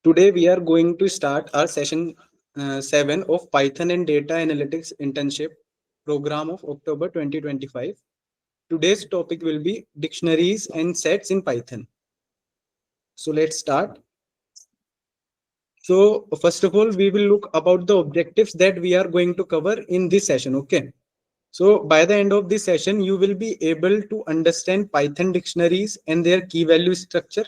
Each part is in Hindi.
Today we are going to start our session 7 of Python and Data Analytics Internship program of October 2025. Today's topic will be dictionaries and sets in Python. So let's start. So first of all, we will look about the objectives that we are going to cover in this session. Okay. So by the end of this session, you will be able to understand Python dictionaries and their key value structure.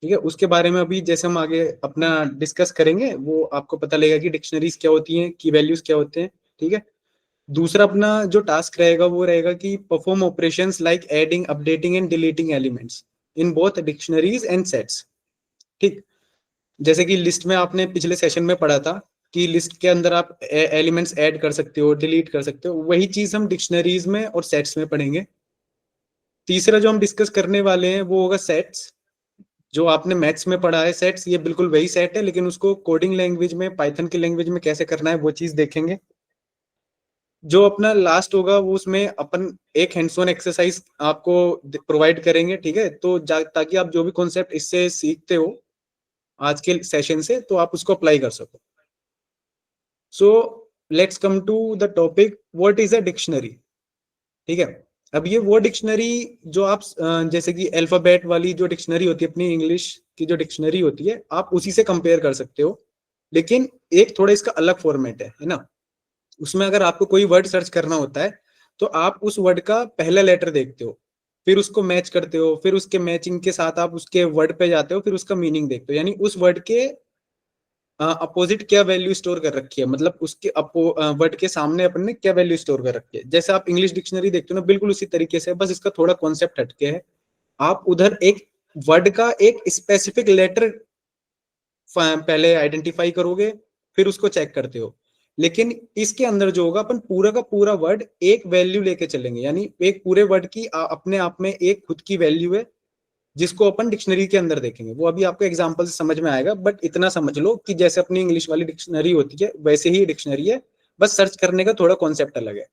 ठीक है, उसके बारे में अभी जैसे हम आगे अपना डिस्कस करेंगे वो आपको पता लगेगा कि डिक्शनरीज क्या होती हैं, की वैल्यूज क्या होते हैं. ठीक है. दूसरा अपना जो टास्क रहेगा वो रहेगा कि perform operations like adding, updating and deleting elements in both dictionaries and sets. ठीक. जैसे कि लिस्ट में आपने पिछले सेशन में पढ़ा था कि लिस्ट के अंदर आप एलिमेंट्स ऐड कर सकते हो, डिलीट कर सकते हो. वही चीज हम डिक्शनरीज में और सेट्स में पढ़ेंगे. तीसरा जो हम डिस्कस करने वाले हैं वो होगा सेट्स. जो आपने मैथ्स में पढ़ा है सेट्स, ये बिल्कुल वही सेट है, लेकिन उसको कोडिंग लैंग्वेज में, पाइथन की लैंग्वेज में कैसे करना है वो चीज देखेंगे. जो अपना लास्ट होगा वो उसमें अपन एक हैंड्स ऑन एक्सरसाइज आपको प्रोवाइड करेंगे. ठीक है. तो ताकि आप जो भी कॉन्सेप्ट इससे सीखते हो आज के सेशन से, तो आप उसको अप्लाई कर सको. So let's come to the topic, what is a dictionary. ठीक है. अब ये वो डिक्शनरी जो आप जैसे कि अल्फाबेट वाली जो डिक्शनरी होती है, अपनी इंग्लिश की जो डिक्शनरी होती है, आप उसी से कंपेयर कर सकते हो. लेकिन एक थोड़ा इसका अलग फॉर्मेट है ना. उसमें अगर आपको कोई वर्ड सर्च करना होता है तो आप उस वर्ड का पहला लेटर देखते हो, फिर उसको मैच करते हो, फिर उसके मैचिंग के साथ आप उसके वर्ड पे जाते हो, फिर उसका मीनिंग देखते हो. यानी उस वर्ड के अपोजिट क्या वैल्यू स्टोर कर रखी है, मतलब उसके वर्ड के सामने अपन ने क्या वैल्यू स्टोर कर रखी है. जैसे आप इंग्लिश डिक्शनरी देखते हो ना, बिल्कुल उसी तरीके से, बस इसका थोड़ा कॉन्सेप्ट हटके है. आप उधर एक वर्ड का एक स्पेसिफिक लेटर पहले आइडेंटिफाई करोगे, फिर उसको चेक करते हो. लेकिन इसके अंदर जो होगा, अपन पूरा का पूरा वर्ड एक वैल्यू लेके चलेंगे. यानी एक पूरे वर्ड की अपने आप में एक खुद की वैल्यू है, जिसको अपन डिक्शनरी के अंदर देखेंगे. वो अभी आपको एग्जांपल से समझ में आएगा, बट इतना समझ लो कि जैसे अपनी इंग्लिश वाली डिक्शनरी होती है वैसे ही डिक्शनरी है, बस सर्च करने का थोड़ा कॉन्सेप्ट अलग है.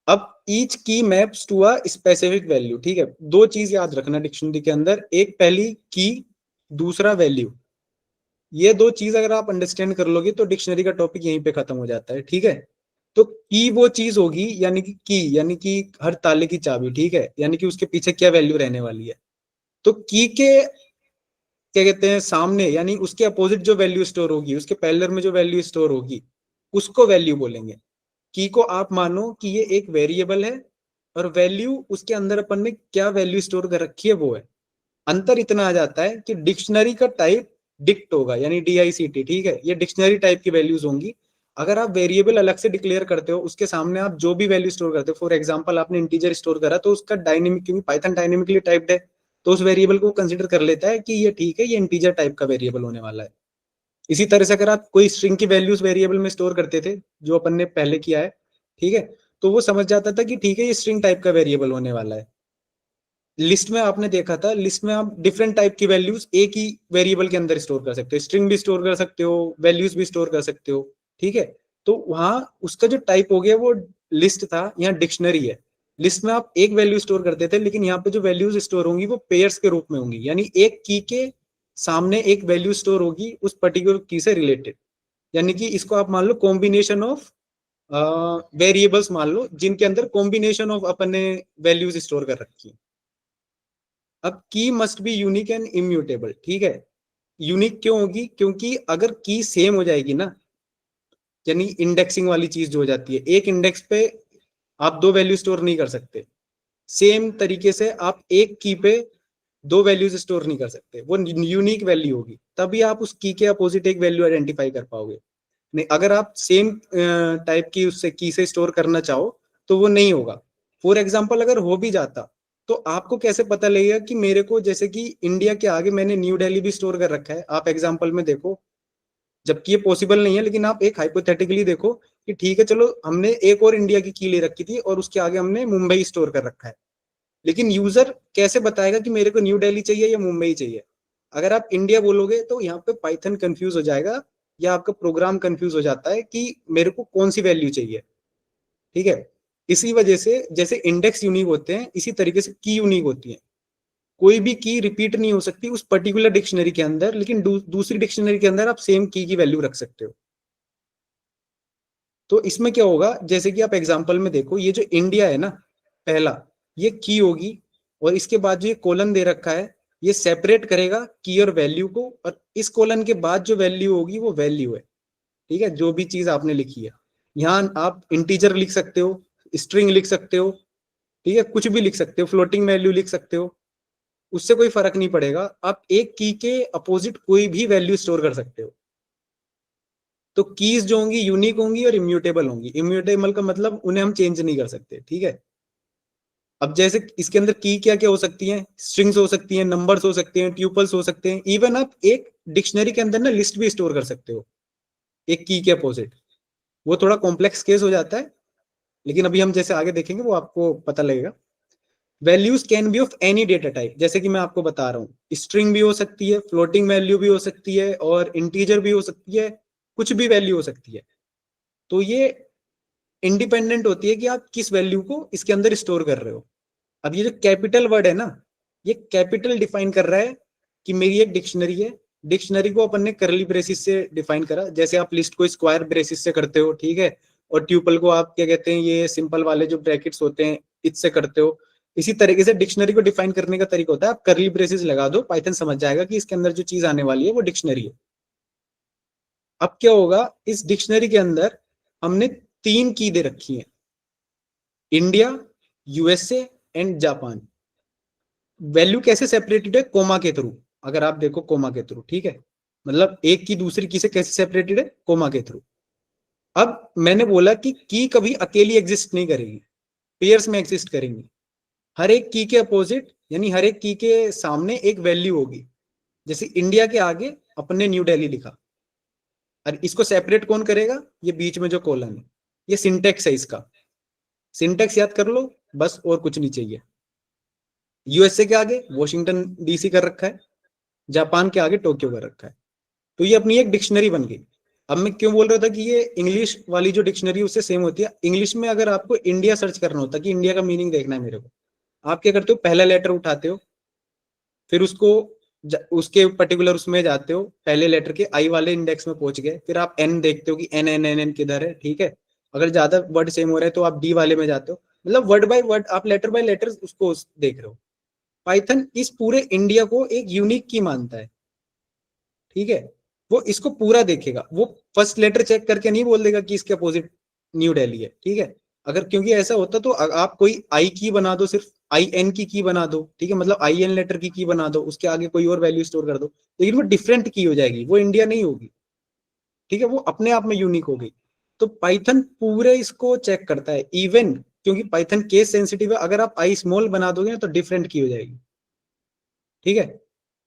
अब each key maps to a specific value. ठीक है. दो चीज याद रखना डिक्शनरी के अंदर, एक पहली की, दूसरा वैल्यू. ये दो चीज अगर आप अंडरस्टैंड कर लोगे तो डिक्शनरी का टॉपिक यहीं पे खत्म हो जाता है. ठीक है. तो की वो चीज होगी, यानी कि की यानी कि हर ताले की चाबी. ठीक है. यानी कि उसके पीछे क्या वैल्यू रहने वाली है. तो की के क्या कहते हैं सामने, यानी उसके अपोजिट जो वैल्यू स्टोर होगी, उसके पैरेलल में जो वैल्यू स्टोर होगी, उसको वैल्यू बोलेंगे. की को आप मानो कि ये एक वेरिएबल है, और वैल्यू उसके अंदर अपन ने क्या वैल्यू स्टोर कर रखी है वो है. अंतर इतना आ जाता है कि डिक्शनरी का टाइप डिक्ट होगा, यानी DICT. ठीक है. ये डिक्शनरी टाइप की वैल्यूज होंगी. अगर आप वेरिएबल अलग से डिक्लेयर करते हो, उसके सामने आप जो भी वैल्यू स्टोर करते हो, फॉर एग्जांपल आपने इंटीजर स्टोर करा, तो उसका डायनेमिक, क्योंकि पाइथन डायनेमिकली टाइप्ड है, तो उस वेरिएबल को कंसिडर कर लेता है कि ये ठीक है, ये इंटीजर टाइप का वेरिएबल होने वाला है. इसी तरह से अगर आप कोई स्ट्रिंग की वैल्यूज वेरिएबल में स्टोर करते थे, जो अपन ने पहले किया है, ठीक है, तो वो समझ जाता था कि ठीक है, ये स्ट्रिंग टाइप का वेरिएबल होने वाला है. लिस्ट में आपने देखा था, लिस्ट में आप डिफरेंट टाइप की वैल्यूज एक ही वेरिएबल के अंदर स्टोर कर सकते हो. स्ट्रिंग भी स्टोर कर सकते हो, वैल्यूज भी स्टोर कर सकते हो. ठीक है. तो वहां उसका जो टाइप हो गया वो लिस्ट था, यहाँ डिक्शनरी है. लिस्ट में आप एक वैल्यू स्टोर करते थे, लेकिन यहाँ पे जो वैल्यूज स्टोर होंगी वो पेयर्स के रूप में होंगी. यानी एक की के सामने एक वैल्यू स्टोर होगी उस पर्टिकुलर की से रिलेटेड. यानी कि इसको आप मान लो कॉम्बिनेशन ऑफ वेरिएबल्स मान लो, जिनके अंदर कॉम्बिनेशन ऑफ अपन ने वैल्यूज स्टोर कर रखी है. अब की must be unique and immutable. ठीक है. यूनिक क्यों होगी? क्योंकि अगर की सेम हो जाएगी ना, यानी इंडेक्सिंग वाली चीज जो हो जाती है, एक इंडेक्स पे आप दो वैल्यू स्टोर नहीं कर सकते. सेम तरीके से आप एक की पे दो वैल्यूज स्टोर नहीं कर सकते. वो यूनिक वैल्यू होगी, तभी आप उस की के अपोजिट एक वैल्यू आइडेंटिफाई कर पाओगे. नहीं, अगर आप सेम टाइप की उससे की से स्टोर करना चाहो तो वो नहीं होगा. फॉर एग्जाम्पल अगर हो भी जाता, तो आपको कैसे पता लगेगा कि मेरे को, जैसे कि इंडिया के आगे मैंने न्यू दिल्ली भी स्टोर कर रखा है, आप एग्जाम्पल में देखो, जबकि ये पॉसिबल नहीं है, लेकिन आप एक हाइपोथेटिकली देखो कि ठीक है, चलो हमने एक और इंडिया की ले रखी थी और उसके आगे हमने मुंबई स्टोर कर रखा है. लेकिन यूजर कैसे बताएगा कि मेरे को न्यू दिल्ली चाहिए या मुंबई चाहिए? अगर आप इंडिया बोलोगे तो यहाँ पे पाइथन कंफ्यूज हो जाएगा, या आपका प्रोग्राम कंफ्यूज हो जाता है कि मेरे को कौन सी वैल्यू चाहिए. ठीक है. इसी वजह से जैसे इंडेक्स यूनिक होते हैं, इसी तरीके से की यूनिक होती है. कोई भी की रिपीट नहीं हो सकती उस पर्टिकुलर डिक्शनरी के अंदर, लेकिन दूसरी डिक्शनरी के अंदर आप सेम की वैल्यू रख सकते हो। तो इसमें क्या होगा, जैसे कि आप एग्जांपल में देखो, ये जो इंडिया है ना, पहला ये की होगी, और इसके बाद जो ये कोलन दे रखा है, ये सेपरेट करेगा की और वैल्यू को, और इस कोलन के बाद जो वैल्यू होगी वो वैल्यू है। ठीक है, जो भी चीज आपने लिखी है, यहाँ आप इंटीजर लिख सकते हो, स्ट्रिंग लिख सकते हो, ठीक है, कुछ भी लिख सकते हो, फ्लोटिंग वैल्यू लिख सकते हो, उससे कोई फर्क नहीं पड़ेगा। आप एक की के अपोजिट कोई भी वैल्यू स्टोर कर सकते हो। तो कीज जो होंगी यूनिक होंगी और इम्यूटेबल होंगी। इम्यूटेबल का मतलब उन्हें हम चेंज नहीं कर सकते। ठीक है, अब जैसे इसके अंदर की क्या क्या हो सकती हैं, स्ट्रिंग्स हो सकती हैं, नंबर्स हो सकते हैं, ट्यूपल्स हो सकते हैं, इवन आप एक डिक्शनरी के अंदर ना लिस्ट भी स्टोर कर सकते हो एक की के अपोजिट। वो थोड़ा कॉम्प्लेक्स केस हो जाता है, लेकिन अभी हम जैसे आगे देखेंगे वो आपको पता लगेगा। Values can be of any data type, जैसे कि मैं आपको बता रहा हूँ, स्ट्रिंग भी हो सकती है, फ्लोटिंग वैल्यू भी हो सकती है, और इंटीजर भी हो सकती है, कुछ भी वैल्यू हो सकती है। तो ये इंडिपेंडेंट होती है कि आप किस वैल्यू को इसके अंदर स्टोर कर रहे हो। अब ये जो कैपिटल वर्ड है ना, ये कैपिटल डिफाइन कर रहा है कि मेरी एक डिक्शनरी है। डिक्शनरी को अपन ने करली ब्रेसिस से डिफाइन करा, जैसे आप लिस्ट को स्क्वायर ब्रेसिस से करते हो, ठीक है, और ट्यूपल को आप क्या कहते हैं, ये सिंपल वाले जो ब्रैकेट्स होते हैं इससे करते हो। इसी तरीके से डिक्शनरी को डिफाइन करने का तरीका होता है, आप करली ब्रेसिस लगा दो, पाइथन समझ जाएगा कि इसके अंदर जो चीज आने वाली है वो डिक्शनरी है। अब क्या होगा, इस डिक्शनरी के अंदर हमने 3 की दे रखी है, India, USA and Japan. Value कैसे सेपरेटेड है, कोमा के थ्रू। अगर आप देखो कोमा के थ्रू, ठीक है, मतलब एक की दूसरी की से कैसे सेपरेटेड है, कोमा के थ्रू। अब मैंने बोला कि की कभी अकेली एग्जिस्ट नहीं करेगी, पेयर्स में एग्जिस्ट करेंगी। हर एक की के अपोजिट, यानी हर एक की के सामने एक वैल्यू होगी। जैसे इंडिया के आगे अपने न्यू दिल्ली लिखा, और इसको सेपरेट कौन करेगा, ये बीच में जो कॉलन है, ये सिंटेक्स है इसका। सिंटेक्स याद कर लो बस, और कुछ नहीं चाहिए। यूएसए के आगे वॉशिंगटन डीसी कर रखा है, जापान के आगे टोक्यो कर रखा है। तो ये अपनी एक डिक्शनरी बन गई। अब मैं क्यों बोल रहा था कि ये इंग्लिश वाली जो डिक्शनरी उससे सेम होती है। इंग्लिश में अगर आपको इंडिया सर्च करना होता कि इंडिया का मीनिंग देखना है मेरे को, आप क्या करते हो, पहला लेटर उठाते हो, फिर उसको उसके पर्टिकुलर उसमें जाते हो, पहले लेटर के आई वाले इंडेक्स में पहुंच गए, फिर आप एन देखते हो कि एन एन एन एन किधर है, ठीक है। अगर ज्यादा वर्ड सेम हो रहे हैं तो आप डी वाले में जाते हो, मतलब वर्ड बाय वर्ड आप लेटर बाय लेटर उसको देख रहे हो। पाइथन इस पूरे इंडिया को एक यूनिक की मानता है, ठीक है। वो इसको पूरा देखेगा, वो फर्स्ट लेटर चेक करके नहीं बोल देगा कि इसके अपोजिट न्यू दिल्ली है, ठीक है। अगर क्योंकि ऐसा होता तो आप कोई आई की बना दो, सिर्फ आई एन की बना दो, ठीक है, मतलब आई एन लेटर की बना दो, उसके आगे कोई और वैल्यू स्टोर कर दो, लेकिन वो डिफरेंट की हो जाएगी, वो इंडिया नहीं होगी, ठीक है, वो अपने आप में यूनिक हो गई। तो पाइथन पूरे इसको चेक करता है, इवन क्योंकि पाइथन केस सेंसिटिव है, अगर आप आई स्मॉल बना दोगे ना तो डिफरेंट की हो जाएगी, ठीक है।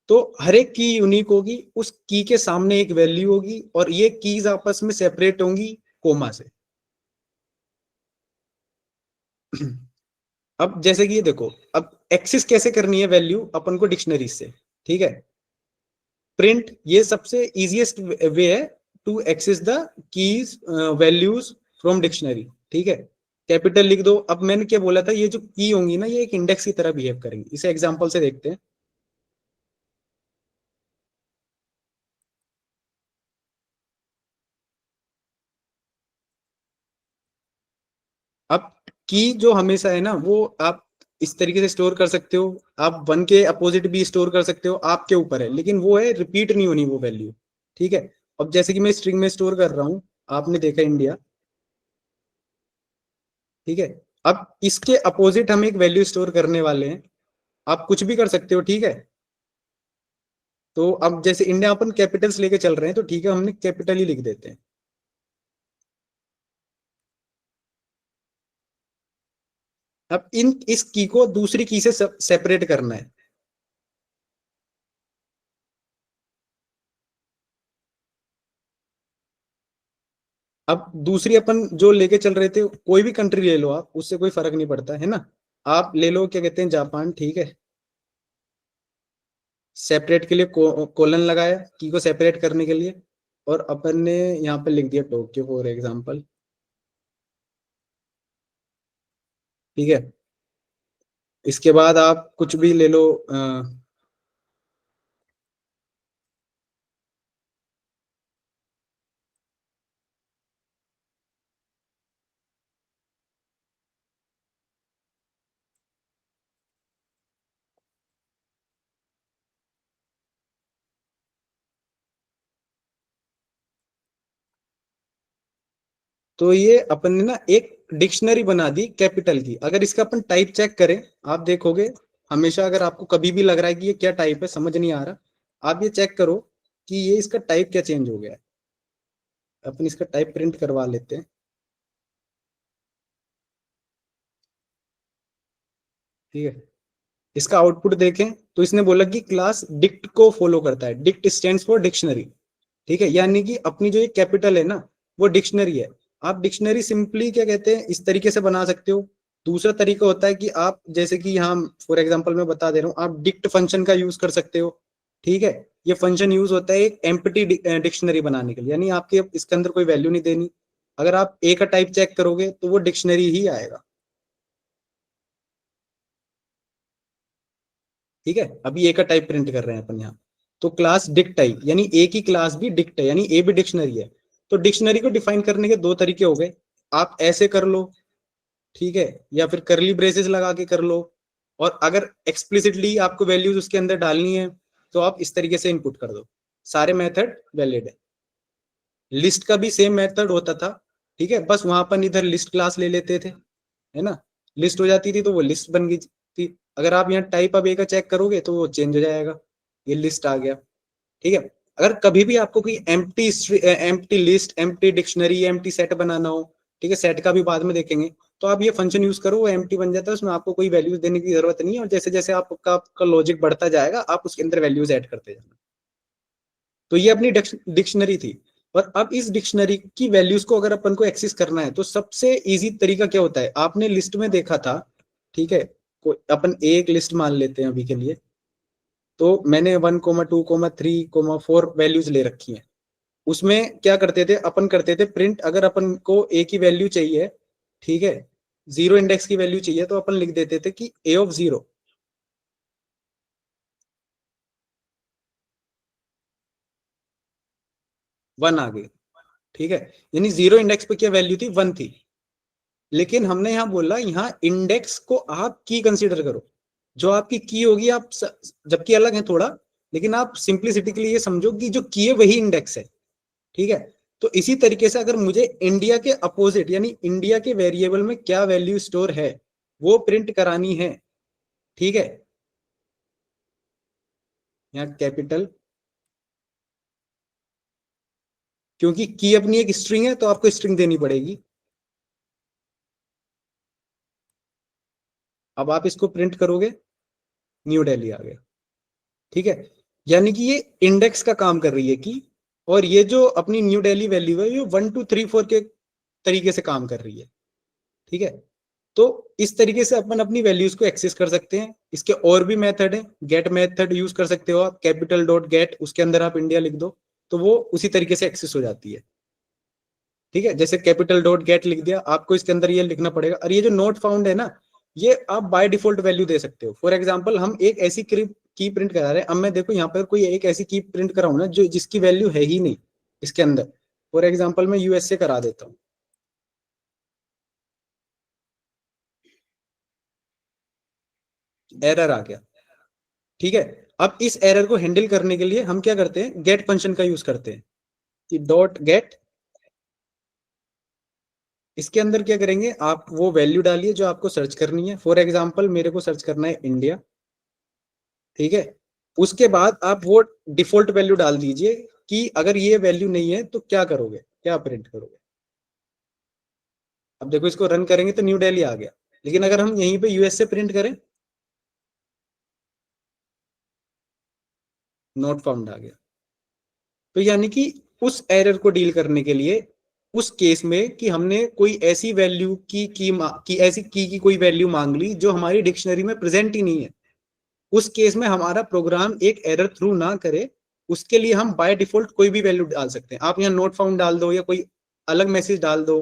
तो हर एक की यूनिक होगी, उस की के सामने एक वैल्यू होगी, और ये कीज आपस में सेपरेट होंगी कोमा से। अब जैसे कि ये देखो, अब एक्सेस कैसे करनी है वैल्यू अपन को डिक्शनरी से, ठीक है। प्रिंट ये सबसे इजीएस्ट वे है to access the keys values from dictionary, ठीक है। कैपिटल लिख दो। अब मैंने क्या बोला था, ये जो की होंगी ना, ये एक इंडेक्स की तरह बिहेव करेंगे। इसे एग्जांपल से देखते हैं। अब की जो हमेशा है ना, वो आप इस तरीके से स्टोर कर सकते हो, आप वन के अपोजिट भी स्टोर कर सकते हो, आपके ऊपर है, लेकिन वो है रिपीट नहीं होनी वो वैल्यू, ठीक है। अब जैसे कि मैं स्ट्रिंग में स्टोर कर रहा हूँ, आपने देखा इंडिया, ठीक है। अब इसके अपोजिट हम एक वैल्यू स्टोर करने वाले हैं, आप कुछ भी कर सकते हो, ठीक है। तो अब जैसे इंडिया अपन कैपिटल्स लेके चल रहे हैं, तो ठीक है, हमने कैपिटल ही लिख देते हैं। अब इस की को दूसरी की से सेपरेट करना है। अब दूसरी अपन जो लेके चल रहे थे, कोई भी कंट्री ले लो आप, उससे कोई फर्क नहीं पड़ता है ना। आप ले लो, क्या कहते हैं, जापान, ठीक है। सेपरेट के लिए कोलन लगाया की को सेपरेट करने के लिए, और अपन ने यहाँ पे लिख दिया टोक्यो फॉर एग्जांपल, ठीक है। इसके बाद आप कुछ भी ले लो। तो ये अपन ने ना एक डिक्शनरी बना दी कैपिटल की। अगर इसका अपन टाइप चेक करें, आप देखोगे हमेशा, अगर आपको कभी भी लग रहा है कि ये क्या टाइप है समझ नहीं आ रहा, आप ये चेक करो कि ये इसका टाइप क्या चेंज हो गया है। अपन इसका टाइप प्रिंट करवा लेते हैं। ठीक है, इसका आउटपुट देखें तो इसने बोला कि क्लास डिक्ट को फॉलो करता है। Dict stands for dictionary. ठीक है, यानी कि अपनी जो ये कैपिटल है ना, वो डिक्शनरी है। आप डिक्शनरी सिंपली क्या कहते हैं, इस तरीके से बना सकते हो। दूसरा तरीका होता है कि आप जैसे कि यहाँ फॉर एग्जांपल मैं बता दे रहा हूँ, आप डिक्ट फंक्शन का यूज कर सकते हो। ठीक है, ये फंक्शन यूज होता है एक एम्प्टी डिक्शनरी बनाने के लिए, यानी आपके इसके अंदर कोई वैल्यू नहीं देनी। अगर आप ए का टाइप चेक करोगे तो वो डिक्शनरी ही आएगा। ठीक है, अभी ए का टाइप प्रिंट कर रहे हैं अपन यहाँ। तो क्लास डिक्ट आई, यानी ए की क्लास भी डिक्ट है, यानी ए भी डिक्शनरी है। तो डिक्शनरी को डिफाइन करने के दो तरीके हो गए। आप ऐसे कर लो, ठीक है, या फिर करली ब्रेसेस लगा के कर लो। और अगर एक्सप्लिसिटली आपको वैल्यूज उसके अंदर डालनी है तो आप इस तरीके से इनपुट कर दो। सारे मेथड वैलिड है। लिस्ट का भी सेम मेथड होता था। ठीक है, बस वहां पर इधर लिस्ट क्लास ले लेते थे, है ना। लिस्ट हो जाती थी तो वो लिस्ट बन गई थी। अगर आप यहाँ टाइप अब ए का चेक करोगे तो वो चेंज हो जाएगा, ये लिस्ट आ गया। ठीक है, अगर कभी भी आपको कोई empty list, empty dictionary, empty set बनाना हो, ठीक है, सेट का भी बाद में देखेंगे, तो आप ये फंक्शन यूज करो, वो एम्प्टी बन जाता है, उसमें आपको कोई वैल्यूज देने की जरूरत नहीं है। और जैसे जैसे आपका लॉजिक बढ़ता जाएगा आप उसके अंदर वैल्यूज ऐड करते जाना। तो ये अपनी डिक्शनरी थी। और अब इस डिक्शनरी की वैल्यूज को अगर अपन को एक्सेस करना है तो सबसे इजी तरीका क्या होता है, आपने लिस्ट में देखा था। ठीक है, कोई अपन एक लिस्ट मान लेते हैं अभी के लिए। तो मैंने 1,2,3,4 वैल्यूज ले रखी हैं। उसमें क्या करते थे अपन, करते थे प्रिंट। अगर अपन को ए की वैल्यू चाहिए, ठीक है, जीरो इंडेक्स की वैल्यू चाहिए, तो अपन लिख देते थे कि ए ऑफ जीरो 1 आ गई। ठीक है, यानी जीरो इंडेक्स पे क्या वैल्यू थी, 1 थी। लेकिन हमने यहाँ बोला, यहाँ इंडेक्स को आप की कंसीडर करो। जो आपकी की होगी, आप जबकि अलग है थोड़ा, लेकिन आप सिंप्लिसिटी के लिए ये समझो कि जो की है वही इंडेक्स है। ठीक है, तो इसी तरीके से अगर मुझे इंडिया के अपोजिट, यानी इंडिया के वेरिएबल में क्या वैल्यू स्टोर है वो प्रिंट करानी है। ठीक है, यहाँ कैपिटल, क्योंकि की अपनी एक स्ट्रिंग है तो आपको स्ट्रिंग देनी पड़ेगी। अब आप इसको प्रिंट करोगे, न्यू दिल्ली आ गया। ठीक है, यानी कि ये इंडेक्स का काम कर रही है की। और ये जो अपनी न्यू दिल्ली वैल्यू है ये 1 2 3 4 के तरीके से काम कर रही है। ठीक है, तो इस तरीके से अपन अपनी वैल्यूज को एक्सेस कर सकते हैं। इसके और भी मेथड है, गेट मेथड यूज कर सकते हो आप, कैपिटल डॉट गेट, उसके अंदर आप इंडिया लिख दो तो वो उसी तरीके से एक्सेस हो जाती है। ठीक है, जैसे कैपिटल डॉट गेट लिख दिया, आपको इसके अंदर ये लिखना पड़ेगा। और ये जो नोट फाउंड है ना, ये आप बाय डिफॉल्ट वैल्यू दे सकते हो। फॉर एग्जाम्पल हम एक ऐसी की प्रिंट करा रहे हैं, अब मैं देखो यहाँ पर कोई एक ऐसी की प्रिंट कराऊं ना जो जिसकी वैल्यू है ही नहीं इसके अंदर। फॉर एग्जाम्पल मैं यूएसए करा देता हूँ, एरर आ गया। ठीक है, अब इस एरर को हैंडल करने के लिए हम क्या करते हैं, गेट फंक्शन का यूज करते हैं कि डॉट गेट। इसके अंदर क्या करेंगे, आप वो वैल्यू डालिए जो आपको सर्च करनी है। फॉर एग्जांपल मेरे को सर्च करना है इंडिया। ठीक है, उसके बाद आप वो डिफॉल्ट वैल्यू डाल दीजिए कि अगर ये वैल्यू नहीं है तो क्या करोगे, क्या प्रिंट करोगे। अब देखो इसको रन करेंगे तो न्यू दिल्ली आ गया। लेकिन अगर हम यहीं पे यूएसए प्रिंट करें, नॉट फाउंड आ गया। तो यानी कि उस एरर को डील करने के लिए, उस केस में कि हमने कोई ऐसी वैल्यू की ऐसी की कोई वैल्यू मांग ली जो हमारी डिक्शनरी में प्रेजेंट ही नहीं है, उस केस में हमारा प्रोग्राम एक एरर थ्रू ना करे, उसके लिए हम बाय डिफॉल्ट कोई भी वैल्यू डाल सकते हैं। आप यहाँ नोट फाउंड डाल दो या कोई अलग मैसेज डाल दो।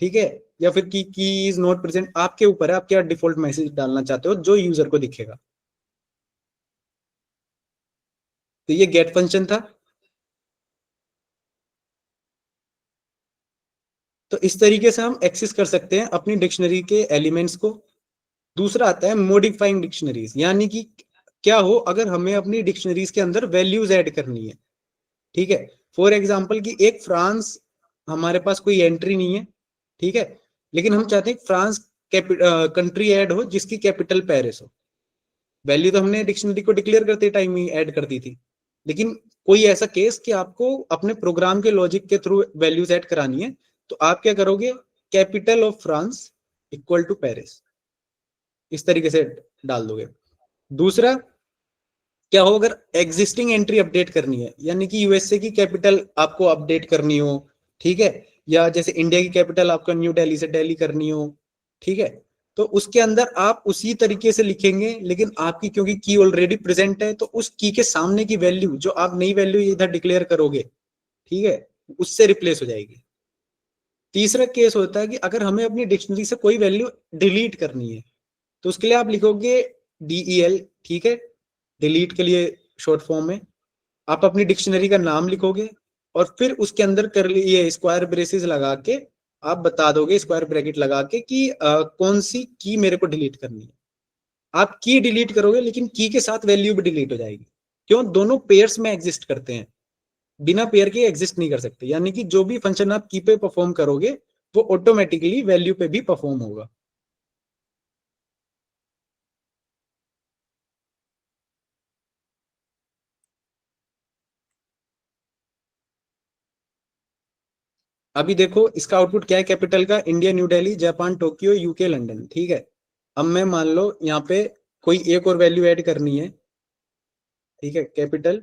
ठीक है, या फिर की इज नॉट प्रेजेंट, आपके ऊपर है, आप क्या डिफॉल्ट मैसेज डालना चाहते हो जो यूजर को दिखेगा। तो ये गेट फंक्शन था। तो इस तरीके से हम एक्सेस कर सकते हैं अपनी डिक्शनरी के एलिमेंट्स को। दूसरा आता है मॉडिफाइंग डिक्शनरीज, यानी कि क्या हो अगर हमें अपनी डिक्शनरीज के अंदर वैल्यूज ऐड करनी है। ठीक है, फॉर एग्जाम्पल कि एक फ्रांस, हमारे पास कोई एंट्री नहीं है, ठीक है, लेकिन हम चाहते हैं फ्रांस कंट्री ऐड हो जिसकी कैपिटल पेरिस हो। वैल्यू तो हमने डिक्शनरी को डिक्लेयर करते टाइम ही ऐड कर दी थी, लेकिन कोई ऐसा केस कि आपको अपने प्रोग्राम के लॉजिक के थ्रू वैल्यूज ऐड करानी है, तो आप क्या करोगे, capital of France equal to Paris, इस तरीके से डाल दोगे। दूसरा, क्या हो अगर एग्जिस्टिंग एंट्री अपडेट करनी है, यानी कि यूएसए की कैपिटल आपको अपडेट करनी हो, ठीक है, या जैसे इंडिया की कैपिटल आपको न्यू दिल्ली से दिल्ली करनी हो, ठीक है, तो उसके अंदर आप उसी तरीके से लिखेंगे, लेकिन आपकी क्योंकि की ऑलरेडी प्रेजेंट है, तो उस की के सामने की वैल्यू जो आप नई वैल्यू इधर डिक्लेयर करोगे, ठीक है, उससे रिप्लेस हो जाएगी। तीसरा केस होता है कि अगर हमें अपनी डिक्शनरी से कोई वैल्यू डिलीट करनी है, तो उसके लिए आप लिखोगे DEL, ठीक है, डिलीट के लिए शॉर्ट फॉर्म में आप अपनी डिक्शनरी का नाम लिखोगे, और फिर उसके अंदर कर लिए स्क्वायर ब्रेसेस लगा के आप बता दोगे, स्क्वायर ब्रैकेट लगा के कि कौन सी की मेरे को डिलीट करनी है। आप की डिलीट करोगे, लेकिन की के साथ वैल्यू भी डिलीट हो जाएगी। क्यों, दोनों पेयर्स में एग्जिस्ट करते हैं, बिना पेयर के एग्जिस्ट नहीं कर सकते, यानी कि जो भी फंक्शन आप की पे परफॉर्म करोगे वो ऑटोमेटिकली वैल्यू पे भी परफॉर्म होगा। अभी देखो इसका आउटपुट क्या है, कैपिटल का India new Delhi, Japan Tokyo, UK London, ठीक है। अब मैं मान लो यहाँ पे कोई एक और वैल्यू ऐड करनी है, ठीक है, कैपिटल,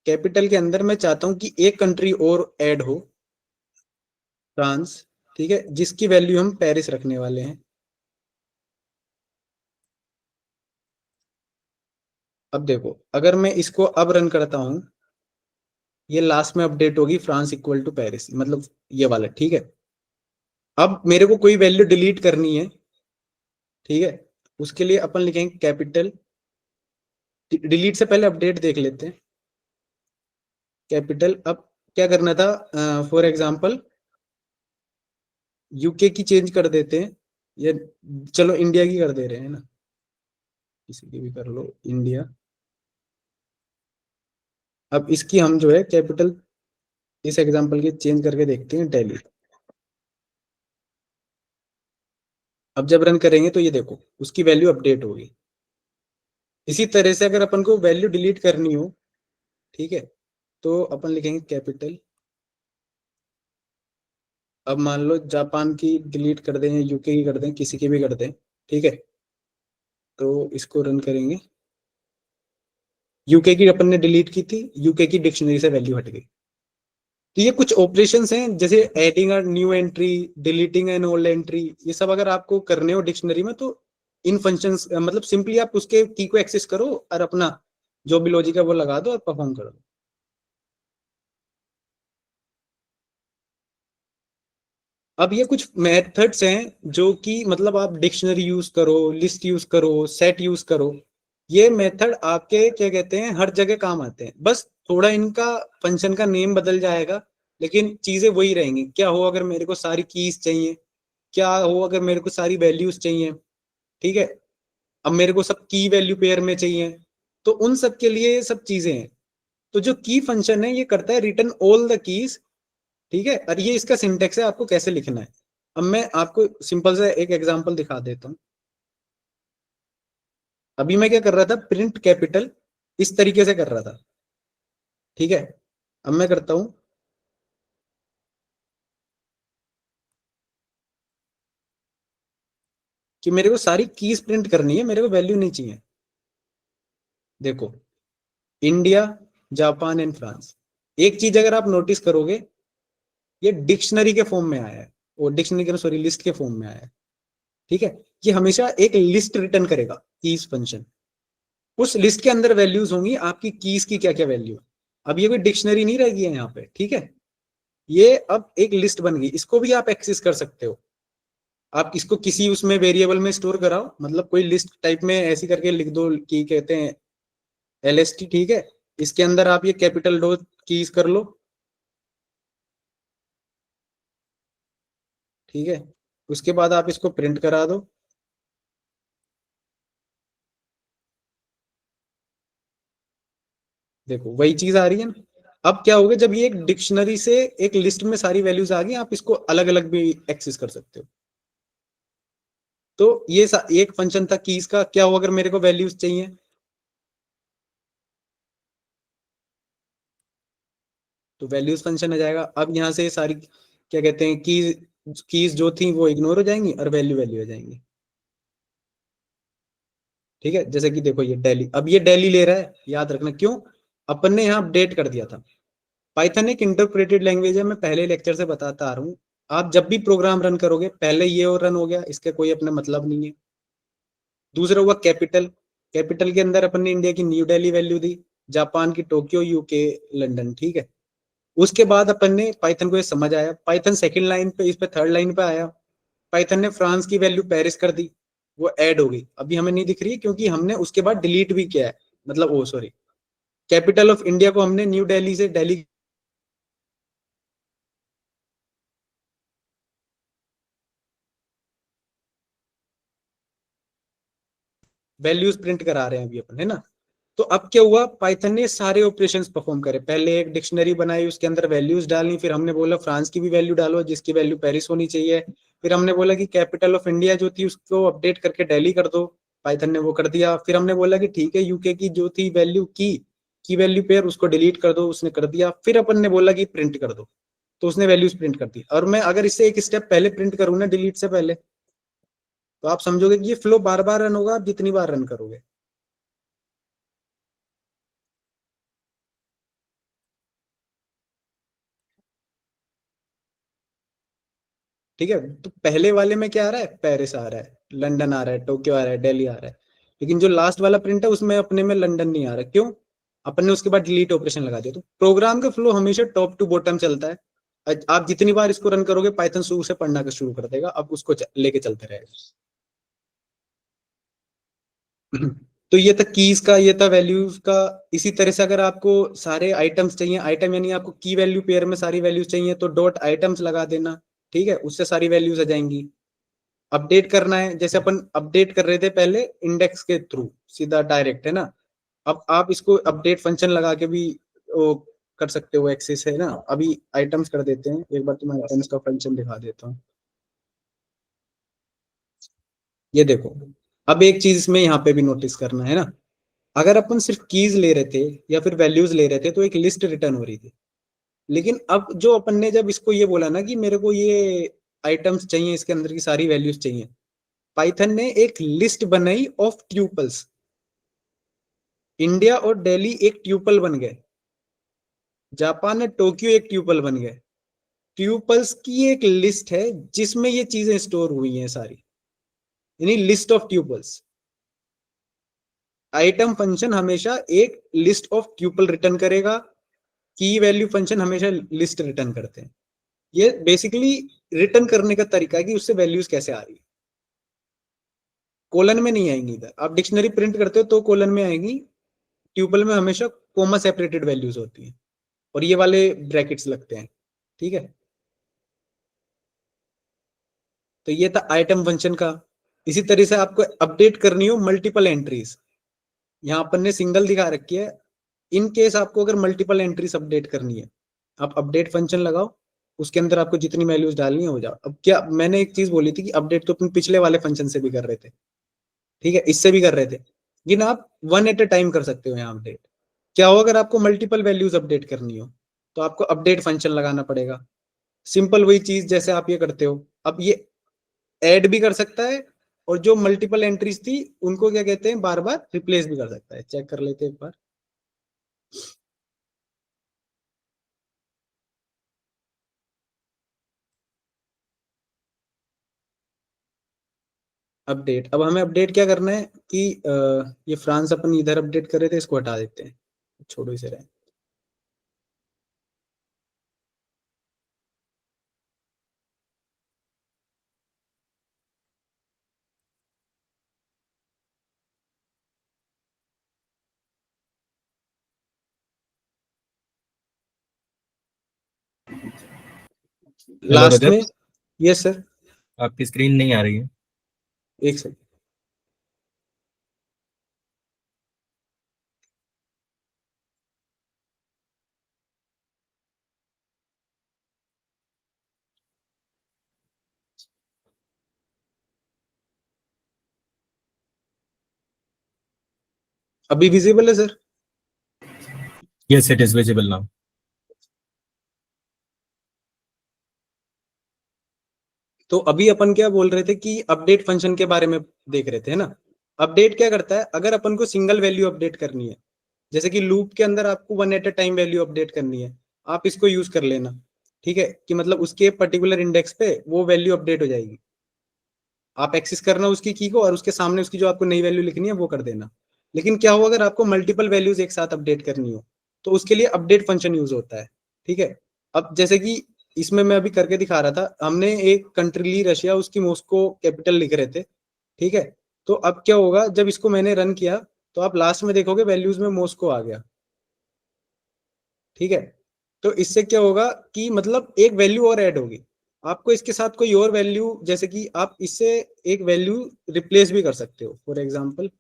कैपिटल के अंदर मैं चाहता हूं कि एक कंट्री और ऐड हो, फ्रांस, ठीक है, जिसकी वैल्यू हम पेरिस रखने वाले हैं। अब देखो अगर मैं इसको अब रन करता हूं, ये लास्ट में अपडेट होगी फ्रांस इक्वल टू पेरिस, मतलब ये वाला, ठीक है। अब मेरे को कोई वैल्यू डिलीट करनी है, ठीक है, उसके लिए अपन लिखेंगे कैपिटल, डिलीट से पहले अपडेट देख लेते हैं, कैपिटल। अब क्या करना था, फॉर एग्जांपल यूके की चेंज कर देते हैं, या चलो इंडिया की कर दे रहे हैं ना, किसी की भी कर लो, इंडिया। अब इसकी हम जो है कैपिटल इस एग्जांपल की चेंज करके देखते हैं, दिल्ली। अब जब रन करेंगे तो ये देखो उसकी वैल्यू अपडेट होगी। इसी तरह से अगर अपन को वैल्यू डिलीट करनी हो, ठीक है, तो अपन लिखेंगे कैपिटल। अब मान लो जापान की डिलीट कर दें, यूके की कर दें, किसी की भी कर दें, ठीक है, तो इसको रन करेंगे। यूके की अपन ने डिलीट की थी, यूके की डिक्शनरी से वैल्यू हट गई। तो ये कुछ ऑपरेशंस हैं, जैसे adding a new entry, deleting an old entry, ये सब अगर आपको करने हो डिक्शनरी में, तो इन फंक्शंस मतलब सिंपली आप उसके की को एक्सेस करो और अपना जो भी लॉजिक है वो लगा दो और परफॉर्म करो। अब ये कुछ मेथड्स हैं जो कि मतलब आप डिक्शनरी यूज करो, लिस्ट यूज करो, सेट यूज करो, ये मेथड आपके क्या कहते हैं हर जगह काम आते हैं, बस थोड़ा इनका फंक्शन का नेम बदल जाएगा, लेकिन चीजें वही रहेंगी। क्या हो अगर मेरे को सारी कीज चाहिए, क्या हो अगर मेरे को सारी वैल्यूज चाहिए, ठीक है, अब मेरे को सब की वैल्यू पेयर में चाहिए, तो उन सब के लिए ये सब चीजें हैं। तो जो की फंक्शन है ये करता है रिटर्न ऑल द कीज, ठीक है, और ये इसका सिंटेक्स है आपको कैसे लिखना है। अब मैं आपको सिंपल सा एक एग्जांपल दिखा देता हूँ। अभी मैं क्या कर रहा था, प्रिंट कैपिटल इस तरीके से कर रहा था, ठीक है। अब मैं करता हूं कि मेरे को सारी कीज प्रिंट करनी है, मेरे को वैल्यू नहीं चाहिए। देखो, इंडिया, जापान एंड फ्रांस, एक चीज अगर आप नोटिस करोगे, ये डिक्शनरी के फॉर्म में आया है, और डिक्शनरी के सॉरी लिस्ट के फॉर्म में आया है, ठीक है। ये हमेशा एक लिस्ट रिटर्न करेगा कीज फंक्शन, उस लिस्ट के अंदर वैल्यूज होंगी आपकी कीज की क्या क्या वैल्यू है। अब ये कोई डिक्शनरी नहीं रहेगी है यहाँ पे, ठीक है। ये अब एक लिस्ट बन गई, इसको भी आप एक्सेस कर सकते हो। आप इसको किसी उसमें वेरिएबल में स्टोर कराओ, मतलब कोई लिस्ट टाइप में ऐसी करके लिख दो कि कहते हैं LST, ठीक है। इसके अंदर आप ये कैपिटल डो कीज कर लो, ठीक है। उसके बाद आप इसको प्रिंट करा दो। देखो वही चीज आ रही है ना। अब क्या होगा, जब ये एक डिक्शनरी से एक लिस्ट में सारी वैल्यूज आ गई, आप इसको अलग अलग भी एक्सेस कर सकते हो। तो ये एक फंक्शन था कीज का, क्या हो अगर मेरे को वैल्यूज चाहिए, तो वैल्यूज फंक्शन आ जाएगा। अब यहाँ से सारी क्या कहते हैं कीज, कीज जो थी वो इग्नोर हो जाएंगी और वैल्यू वैल्यू हो जाएंगी, ठीक है। जैसे कि देखो ये डेली, अब ये डेली ले रहा है, याद रखना क्यों, अपन ने यहाँ अपडेट कर दिया था। पाइथन एक इंटरप्रेटेड लैंग्वेज है, मैं पहले लेक्चर से बताता आ रहा हूँ। आप जब भी प्रोग्राम रन करोगे, पहले ये और रन हो गया, इसके कोई अपना मतलब नहीं है। दूसरा हुआ कैपिटल, कैपिटल के अंदर अपन ने इंडिया की न्यू दिल्ली वैल्यू दी, जापान की टोक्यो, यूके लंदन, ठीक है। उसके बाद अपन ने पाइथन को ये समझ आया, पाइथन सेकंड लाइन पे, इस पे थर्ड लाइन पे आया, पाइथन ने फ्रांस की वैल्यू पेरिस कर दी, वो ऐड हो गई, अभी हमें नहीं दिख रही है क्योंकि हमने उसके बाद डिलीट भी किया है, मतलब ओ सॉरी, कैपिटल ऑफ इंडिया को हमने न्यू दिल्ली से दिल्ली वैल्यूज प्रिंट करा रहे हैं अभी अपन, है ना। तो अब क्या हुआ, पाइथन ने सारे ऑपरेशंस परफॉर्म करे, पहले एक डिक्शनरी बनाई, उसके अंदर वैल्यूज डालनी, फिर हमने बोला फ्रांस की भी वैल्यू डालो जिसकी वैल्यू पेरिस होनी चाहिए, फिर हमने बोला कि कैपिटल ऑफ इंडिया जो थी उसको अपडेट करके दिल्ली कर दो, पाइथन ने वो कर दिया। फिर हमने बोला कि ठीक है यूके की जो थी वैल्यू की वैल्यू पेयर उसको डिलीट कर दो, उसने कर दिया। फिर अपन ने बोला कि प्रिंट कर दो, तो उसने वैल्यूज प्रिंट कर दी। और मैं अगर इससे एक स्टेप पहले प्रिंट करूँ ना डिलीट से पहले, तो आप समझोगे कि ये फ्लो बार बार रन होगा, आप जितनी बार रन करोगे, ठीक है। तो पहले वाले में क्या आ रहा है, पेरिस आ रहा है, लंदन आ रहा है, टोक्यो आ रहा है, दिल्ली आ रहा है। लेकिन जो लास्ट वाला प्रिंट है उसमें अपने में लंदन नहीं आ रहा, क्यों, अपन ने उसके बाद डिलीट ऑपरेशन लगा दिया। तो प्रोग्राम का फ्लो हमेशा टॉप टू बॉटम चलता है। आप जितनी बार इसको रन करोगे, पाइथन शुरू से पढ़ना का शुरू कर देगा, अब उसको लेके चलते रहेगा। तो ये था कीज का, ये था वैल्यूज का। इसी तरह से अगर आपको सारे आइटम्स चाहिए, आइटम यानी आपको की वैल्यू पेयर में सारी वैल्यूज चाहिए, तो डॉट आइटम्स लगा देना, ठीक है, उससे सारी वैल्यूज आ जाएंगी। अपडेट करना है, जैसे अपन अपडेट कर रहे थे पहले इंडेक्स के थ्रू, सीधा डायरेक्ट, है ना। अब आप इसको अपडेट फंक्शन लगा के भी वो कर सकते हो, एक्सेस, है ना। अभी आइटम्स कर देते हैं, एक बार तुम्हें आइटम्स का फंक्शन दिखा देता हूँ। ये देखो, अब एक चीज इसमें यहाँ पे भी नोटिस करना है ना, अगर अपन सिर्फ कीज ले रहे थे या फिर वैल्यूज ले रहे थे तो एक लिस्ट रिटर्न हो रही थी। लेकिन अब जो अपन ने जब इसको ये बोला ना कि मेरे को ये आइटम्स चाहिए, इसके अंदर की सारी वैल्यूज चाहिए, पाइथन ने एक लिस्ट बनाई ऑफ ट्यूपल्स। इंडिया और दिल्ली एक ट्यूपल बन गए, जापान और टोक्यो एक ट्यूपल बन गए। ट्यूपल्स की एक लिस्ट है जिसमें ये चीजें स्टोर हुई हैं सारी, यानी list of tuples. Item function हमेशा एक लिस्ट ऑफ ट्यूपल रिटर्न करेगा, की वैल्यू फंक्शन हमेशा लिस्ट रिटर्न करते हैं। ये बेसिकली रिटर्न करने का तरीका है कि उससे वैल्यूज कैसे आ रही है। कोलन में नहीं आएंगी, इधर आप डिक्शनरी प्रिंट करते हो तो कोलन में आएंगी, ट्यूपल में हमेशा कोमा सेपरेटेड वैल्यूज होती हैं, और ये वाले ब्रैकेट्स लगते हैं, ठीक है। तो ये था आइटम फंक्शन का। इसी तरह से आपको अपडेट करनी हो मल्टीपल एंट्रीज, यहाँ अपन ने सिंगल दिखा रखी है। इन केस आपको अगर मल्टीपल एंट्रीज अपडेट करनी है, आप अपडेट फंक्शन लगाओ, उसके अंदर आपको जितनी वैल्यूज डालनी है हो जाओ। अब क्या मैंने एक चीज बोली थी कि अपडेट तो अपन पिछले वाले फंक्शन से भी कर रहे थे, ठीक है, इससे भी कर रहे थे, लेकिन आप वन एट ए टाइम कर सकते हो यहाँ अपडेट। क्या हो अगर आपको मल्टीपल वैल्यूज अपडेट करनी हो, तो आपको अपडेट फंक्शन लगाना पड़ेगा। सिंपल वही चीज जैसे आप ये करते हो, अब ये ऐड भी कर सकता है, और जो मल्टीपल एंट्रीज थी उनको क्या कहते हैं, बार बार रिप्लेस भी कर सकता है। चेक कर लेते हैं एक बार। अपडेट, अब हमें अपडेट क्या करना है कि ये फ्रांस अपन इधर अपडेट कर रहे थे, इसको हटा देते हैं, छोड़ो इसे रहे। हेलो लास्ट रजत, में। Yes sir. आपकी स्क्रीन नहीं आ रही है। एक सेकंड। अभी विजिबल है sir? Yes, it is visible now. तो अभी अपन क्या बोल रहे थे कि अपडेट फंक्शन के बारे में देख रहे थे, है ना? अपडेट क्या करता है, अगर अपन को सिंगल वैल्यू अपडेट करनी है, जैसे कि लूप के अंदर आपको one at a time value update करनी है, आप इसको यूज कर लेना। ठीक है, कि मतलब उसके पर्टिकुलर इंडेक्स पे वो वैल्यू अपडेट हो जाएगी। आप एक्सेस करना उसकी की को, और उसके सामने उसकी जो आपको नई वैल्यू लिखनी है वो कर देना। लेकिन क्या हो अगर आपको मल्टीपल वैल्यूज एक साथ अपडेट करनी हो, तो उसके लिए अपडेट फंक्शन यूज होता है। ठीक है। अब जैसे कि इसमें मैं अभी करके दिखा रहा था, हमने एक कंट्री ली रशिया, उसकी मॉस्को कैपिटल लिख रहे थे। ठीक है। तो अब क्या होगा, जब इसको मैंने रन किया, तो आप लास्ट में देखोगे वैल्यूज में मॉस्को आ गया। ठीक है। तो इससे क्या होगा कि मतलब एक वैल्यू और ऐड होगी। आपको इसके साथ कोई और वैल्यू, जैसे कि आप इससे एक वैल्यू रिप्लेस भी कर सकते हो। फॉर एग्जांपल,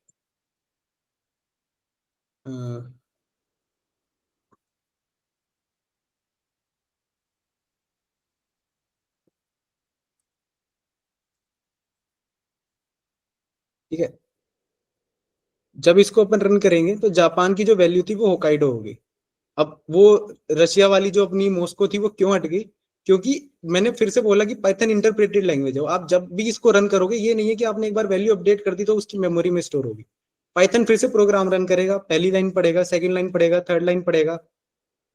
ठीक है, जब इसको अपन रन करेंगे तो जापान की जो वैल्यू थी वो होकाइडो होगी। अब वो रशिया वाली जो अपनी मॉस्को थी वो क्यों हट गई? क्योंकि मैंने फिर से बोला कि पाइथन इंटरप्रेटेड लैंग्वेज है। आप जब भी इसको रन करोगे, ये नहीं है कि आपने एक बार वैल्यू अपडेट कर दी तो उसकी मेमोरी में स्टोर होगी। पाइथन फिर से प्रोग्राम रन करेगा, पहली लाइन पढ़ेगा, सेकंड लाइन पढ़ेगा, थर्ड लाइन पढ़ेगा।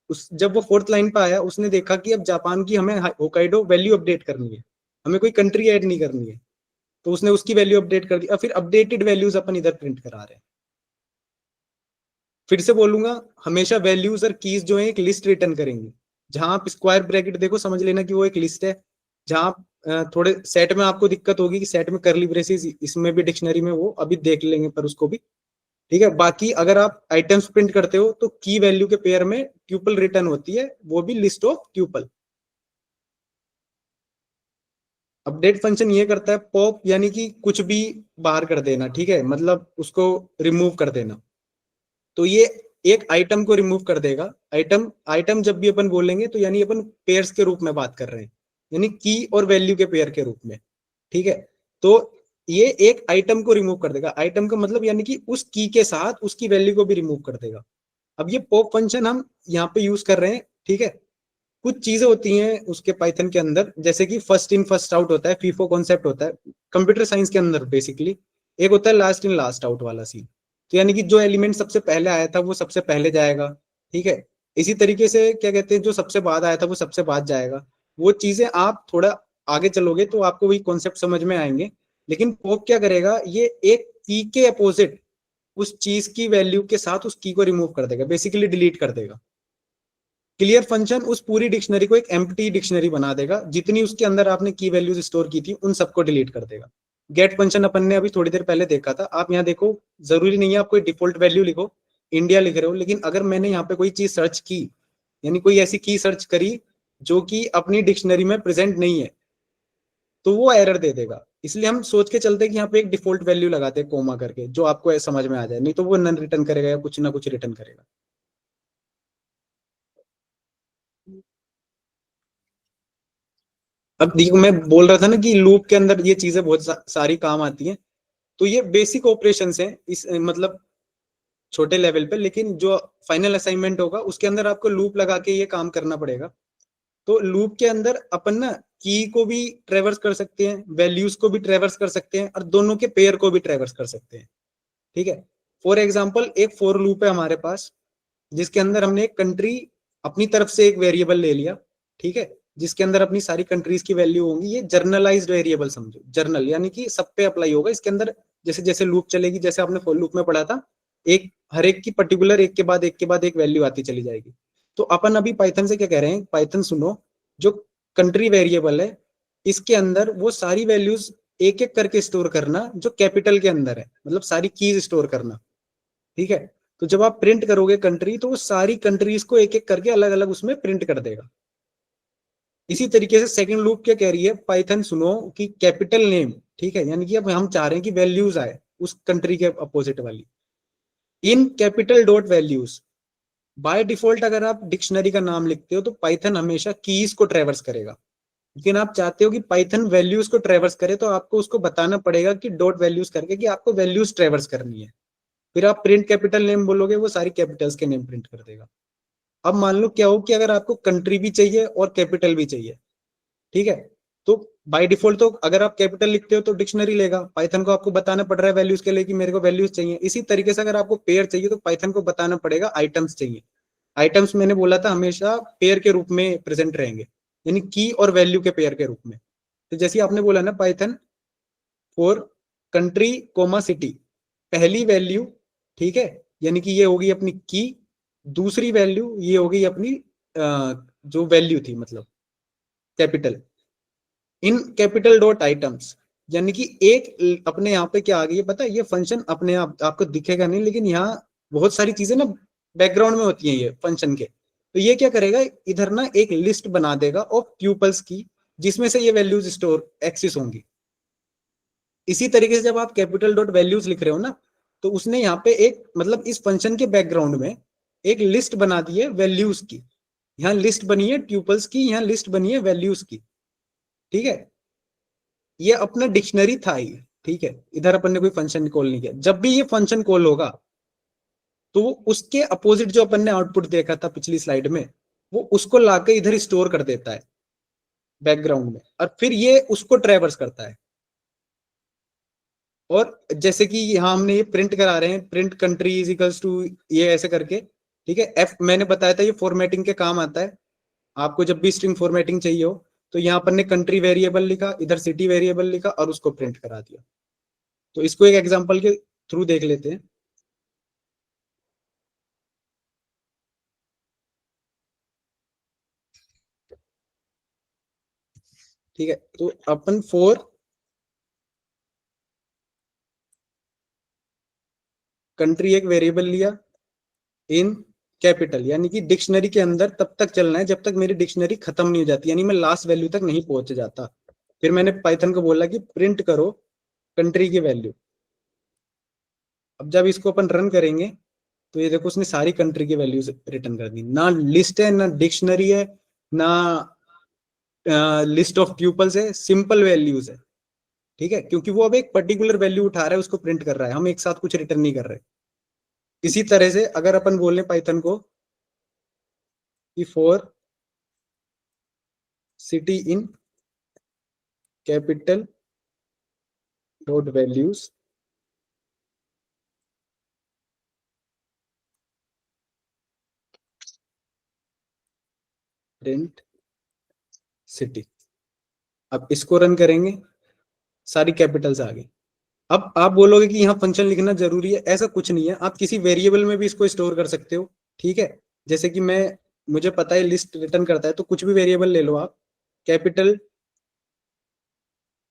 उस जब वो फोर्थ लाइन पे आया, उसने देखा कि अब जापान की हमें होकाइडो वैल्यू अपडेट करनी है, हमें कोई कंट्री ऐड नहीं करनी है। तो उसने उसकी वैल्यू अपडेट कर दी, और फिर अपडेटेड वैल्यूज अपन इधर प्रिंट करा रहे हैं। फिर से बोलूंगा, हमेशा वैल्यूज और कीज जो है एक लिस्ट रिटर्न करेंगी। जहां आप स्क्वायर ब्रैकेट देखो, समझ लेना कि वो एक लिस्ट है। जहां थोड़े सेट में आपको दिक्कत होगी कि सेट में करली ब्रेसेस, इसमें भी डिक्शनरी में वो अभी देख लेंगे पर उसको भी। ठीक है। बाकी अगर आप आइटम्स प्रिंट करते हो तो की वैल्यू के पेयर में ट्यूपल रिटर्न होती है, वो भी list of tuple. Update function ये करता है पॉप, यानी कि कुछ भी बाहर कर देना। ठीक है, मतलब उसको रिमूव कर देना। तो ये एक आइटम को रिमूव कर देगा। आइटम आइटम जब भी अपन बोलेंगे तो यानी अपन पेयर्स के रूप में बात कर रहे हैं, यानी की और वैल्यू के पेयर के रूप में। ठीक है। तो ये एक आइटम को रिमूव कर देगा। आइटम का मतलब यानी कि उस की के साथ उसकी वैल्यू को भी रिमूव कर देगा। अब ये पॉप फंक्शन हम यहाँ पे यूज कर रहे हैं। ठीक है। कुछ चीजें होती हैं उसके पाइथन के अंदर, जैसे कि फर्स्ट इन फर्स्ट आउट होता है, फीफो कॉन्सेप्ट होता है कंप्यूटर साइंस के अंदर बेसिकली। एक होता है लास्ट इन लास्ट आउट वाला सीन। तो यानी कि जो एलिमेंट सबसे पहले आया था वो सबसे पहले जाएगा। ठीक है। इसी तरीके से क्या कहते हैं, जो सबसे बाद आया था वो सबसे बाद जाएगा। वो चीजें आप थोड़ा आगे चलोगे तो आपको वही कॉन्सेप्ट समझ में आएंगे। लेकिन पॉप क्या करेगा, ये एक की के अपोजिट उस चीज की वैल्यू के साथ उस की को रिमूव कर देगा, बेसिकली डिलीट कर देगा। क्लियर फंक्शन उस पूरी डिक्शनरी को एक एम्प्टी डिक्शनरी बना देगा, जितनी उसके अंदर आपने की वैल्यूज स्टोर की थी उन सबको डिलीट कर देगा। गेट फंक्शन अपन ने अभी थोड़ी देर पहले देखा था। आप यहाँ देखो, जरूरी नहीं है आप कोई डिफॉल्ट वैल्यू लिखो, इंडिया लिख रहे हो, लेकिन अगर मैंने यहाँ पे कोई चीज सर्च की, यानी कोई ऐसी की सर्च करी जो कि अपनी डिक्शनरी में प्रेजेंट नहीं है, तो वो एरर दे देगा। इसलिए हम सोच के चलते हैं कि यहाँ पे एक डिफॉल्ट वैल्यू लगाते हैं कोमा करके, जो आपको समझ में आ जाए, नहीं तो वो नन रिटर्न करेगा या कुछ ना कुछ रिटर्न करेगा। अब देखो, मैं बोल रहा था ना कि लूप के अंदर ये चीजें बहुत सारी काम आती हैं। तो ये बेसिक ऑपरेशंस हैं इस मतलब छोटे लेवल पे, लेकिन जो फाइनल असाइनमेंट होगा उसके अंदर आपको लूप लगा के ये काम करना पड़ेगा। तो लूप के अंदर अपन ना की को भी ट्रेवर्स कर सकते हैं, वैल्यूज को भी ट्रेवर्स कर सकते हैं, और दोनों के पेयर को भी ट्रेवर्स कर सकते हैं। ठीक है। फॉर एग्जाम्पल, एक फॉर लूप है हमारे पास, जिसके अंदर हमने एक कंट्री अपनी तरफ से एक वेरिएबल ले लिया। ठीक है। जिसके अंदर अपनी सारी कंट्रीज की वैल्यू होंगी। ये जर्नलाइज्ड वेरिएबल समझो, जर्नल यानी कि सब पे अप्लाई होगा इसके अंदर। जैसे जैसे लूप चलेगी, जैसे आपने फॉर लूप में पढ़ा था, एक हर एक की पर्टिकुलर एक के बाद एक के बाद एक वैल्यू आती चली जाएगी। तो अपन अभी पाइथन से क्या कह रहे हैं, पाइथन सुनो, जो कंट्री वेरिएबल है इसके अंदर वो सारी वैल्यूज एक एक करके स्टोर करना जो कैपिटल के अंदर है, मतलब सारी कीज स्टोर करना। ठीक है। तो जब आप प्रिंट करोगे कंट्री, तो वो सारी कंट्रीज को एक एक करके अलग अलग उसमें प्रिंट कर देगा। इसी तरीके से सेकंड लूप क्या कह रही है, पाइथन सुनो कि कैपिटल नेम, ठीक है, यानी कि अब हम चाह रहे हैं कि वैल्यूज आए उस कंट्री के अपोजिट वाली, in capital dot values. By default अगर आप डिक्शनरी का नाम लिखते हो तो पाइथन हमेशा कीज को ट्रेवर्स करेगा, लेकिन आप चाहते हो कि पाइथन वैल्यूज को ट्रेवर्स करे तो आपको उसको बताना पड़ेगा कि डॉट वैल्यूज करके कि आपको वैल्यूज ट्रेवर्स करनी है। फिर आप प्रिंट कैपिटल नेम बोलोगे, वो सारी कैपिटल्स के नेम प्रिंट कर देगा। अब मान लो क्या हो कि अगर आपको कंट्री भी चाहिए और कैपिटल भी चाहिए, ठीक है, तो बाय डिफॉल्ट तो अगर आप कैपिटल लिखते हो तो डिक्शनरी लेगा, पाइथन को आपको बताना पड़ रहा है वैल्यूज के लिए कि मेरे को वैल्यूज चाहिए। इसी तरीके से अगर आपको पेयर चाहिए तो पाइथन को बताना पड़ेगा आइटम्स चाहिए। आइटम्स मैंने बोला था हमेशा पेयर के रूप में प्रेजेंट रहेंगे, यानी की और वैल्यू के पेयर के रूप में। तो जैसे आपने बोला ना Python for country comma city, पहली वैल्यू, ठीक है, यानी कि ये होगी अपनी की, दूसरी वैल्यू ये होगी अपनी जो वैल्यू थी मतलब capital, in capital dot items. यानी कि एक अपने यहाँ पे क्या आ गई है पता है, ये फंक्शन अपने आप आपको दिखेगा नहीं, लेकिन यहाँ बहुत सारी चीजें ना बैकग्राउंड में होती हैं ये फंक्शन के। तो ये क्या करेगा, इधर ना एक लिस्ट बना देगा ऑफ ट्यूपल्स की, जिसमें से ये वैल्यूज स्टोर एक्सिस होंगी। इसी तरीके से जब आप कैपिटल डॉट वैल्यूज लिख रहे हो ना, तो उसने यहाँ पे एक मतलब इस फंक्शन के बैकग्राउंड में एक लिस्ट बना दी है वैल्यूज की। यहाँ लिस्ट बनी है ट्यूपल्स की, यहाँ लिस्ट बनी है वैल्यूज की, ठीक है। ये अपना डिक्शनरी था ही, ठीक है, इधर अपन ने कोई फंक्शन कॉल नहीं किया। जब भी ये फंक्शन कॉल होगा तो वो उसके अपोजिट जो अपन ने आउटपुट देखा था पिछली स्लाइड में, वो उसको लाके इधर स्टोर कर देता है बैकग्राउंड में, और फिर ये उसको ट्रैवर्स करता है। और जैसे कि यहाँ हमने ये प्रिंट करा रहे हैं, print country is equals to ये ऐसे करके, ठीक है। एफ मैंने बताया था ये फॉर्मेटिंग के काम आता है, आपको जब भी स्ट्रिंग फॉर्मेटिंग चाहिए हो तो यहाँ पर ने कंट्री वेरिएबल लिखा, इधर सिटी वेरिएबल लिखा और उसको प्रिंट करा दिया। तो इसको एक एग्जांपल के थ्रू देख लेते हैं। ठीक है, तो अपन फोर कंट्री एक वेरिएबल लिया इन कैपिटल, यानी कि डिक्शनरी के अंदर तब तक चलना है जब तक मेरी डिक्शनरी खत्म नहीं हो जाती, यानी मैं लास्ट वैल्यू तक नहीं पहुंच जाता। फिर मैंने पाइथन को बोला कि प्रिंट करो कंट्री की वैल्यू। अब जब इसको अपन रन करेंगे तो ये देखो उसने सारी कंट्री की वैल्यूज रिटर्न कर दी, ना लिस्ट है ना डिक्शनरी है ना लिस्ट ऑफ ट्यूपल्स है, सिंपल वैल्यूज है, ठीक है, क्योंकि वो अब एक पर्टिकुलर वैल्यू उठा रहा है उसको प्रिंट कर रहा है, हम एक साथ कुछ रिटर्न नहीं कर रहे। इसी तरह से अगर अपन बोले पाइथन को कि for city in capital dot values, print city, अब इसको रन करेंगे, सारी कैपिटल्स आ गई। अब आप बोलोगे कि यहाँ फंक्शन लिखना जरूरी है, ऐसा कुछ नहीं है, आप किसी वेरिएबल में भी इसको स्टोर कर सकते हो, ठीक है। जैसे कि मैं, मुझे पता है लिस्ट रिटर्न करता है तो कुछ भी वेरिएबल ले लो आप, कैपिटल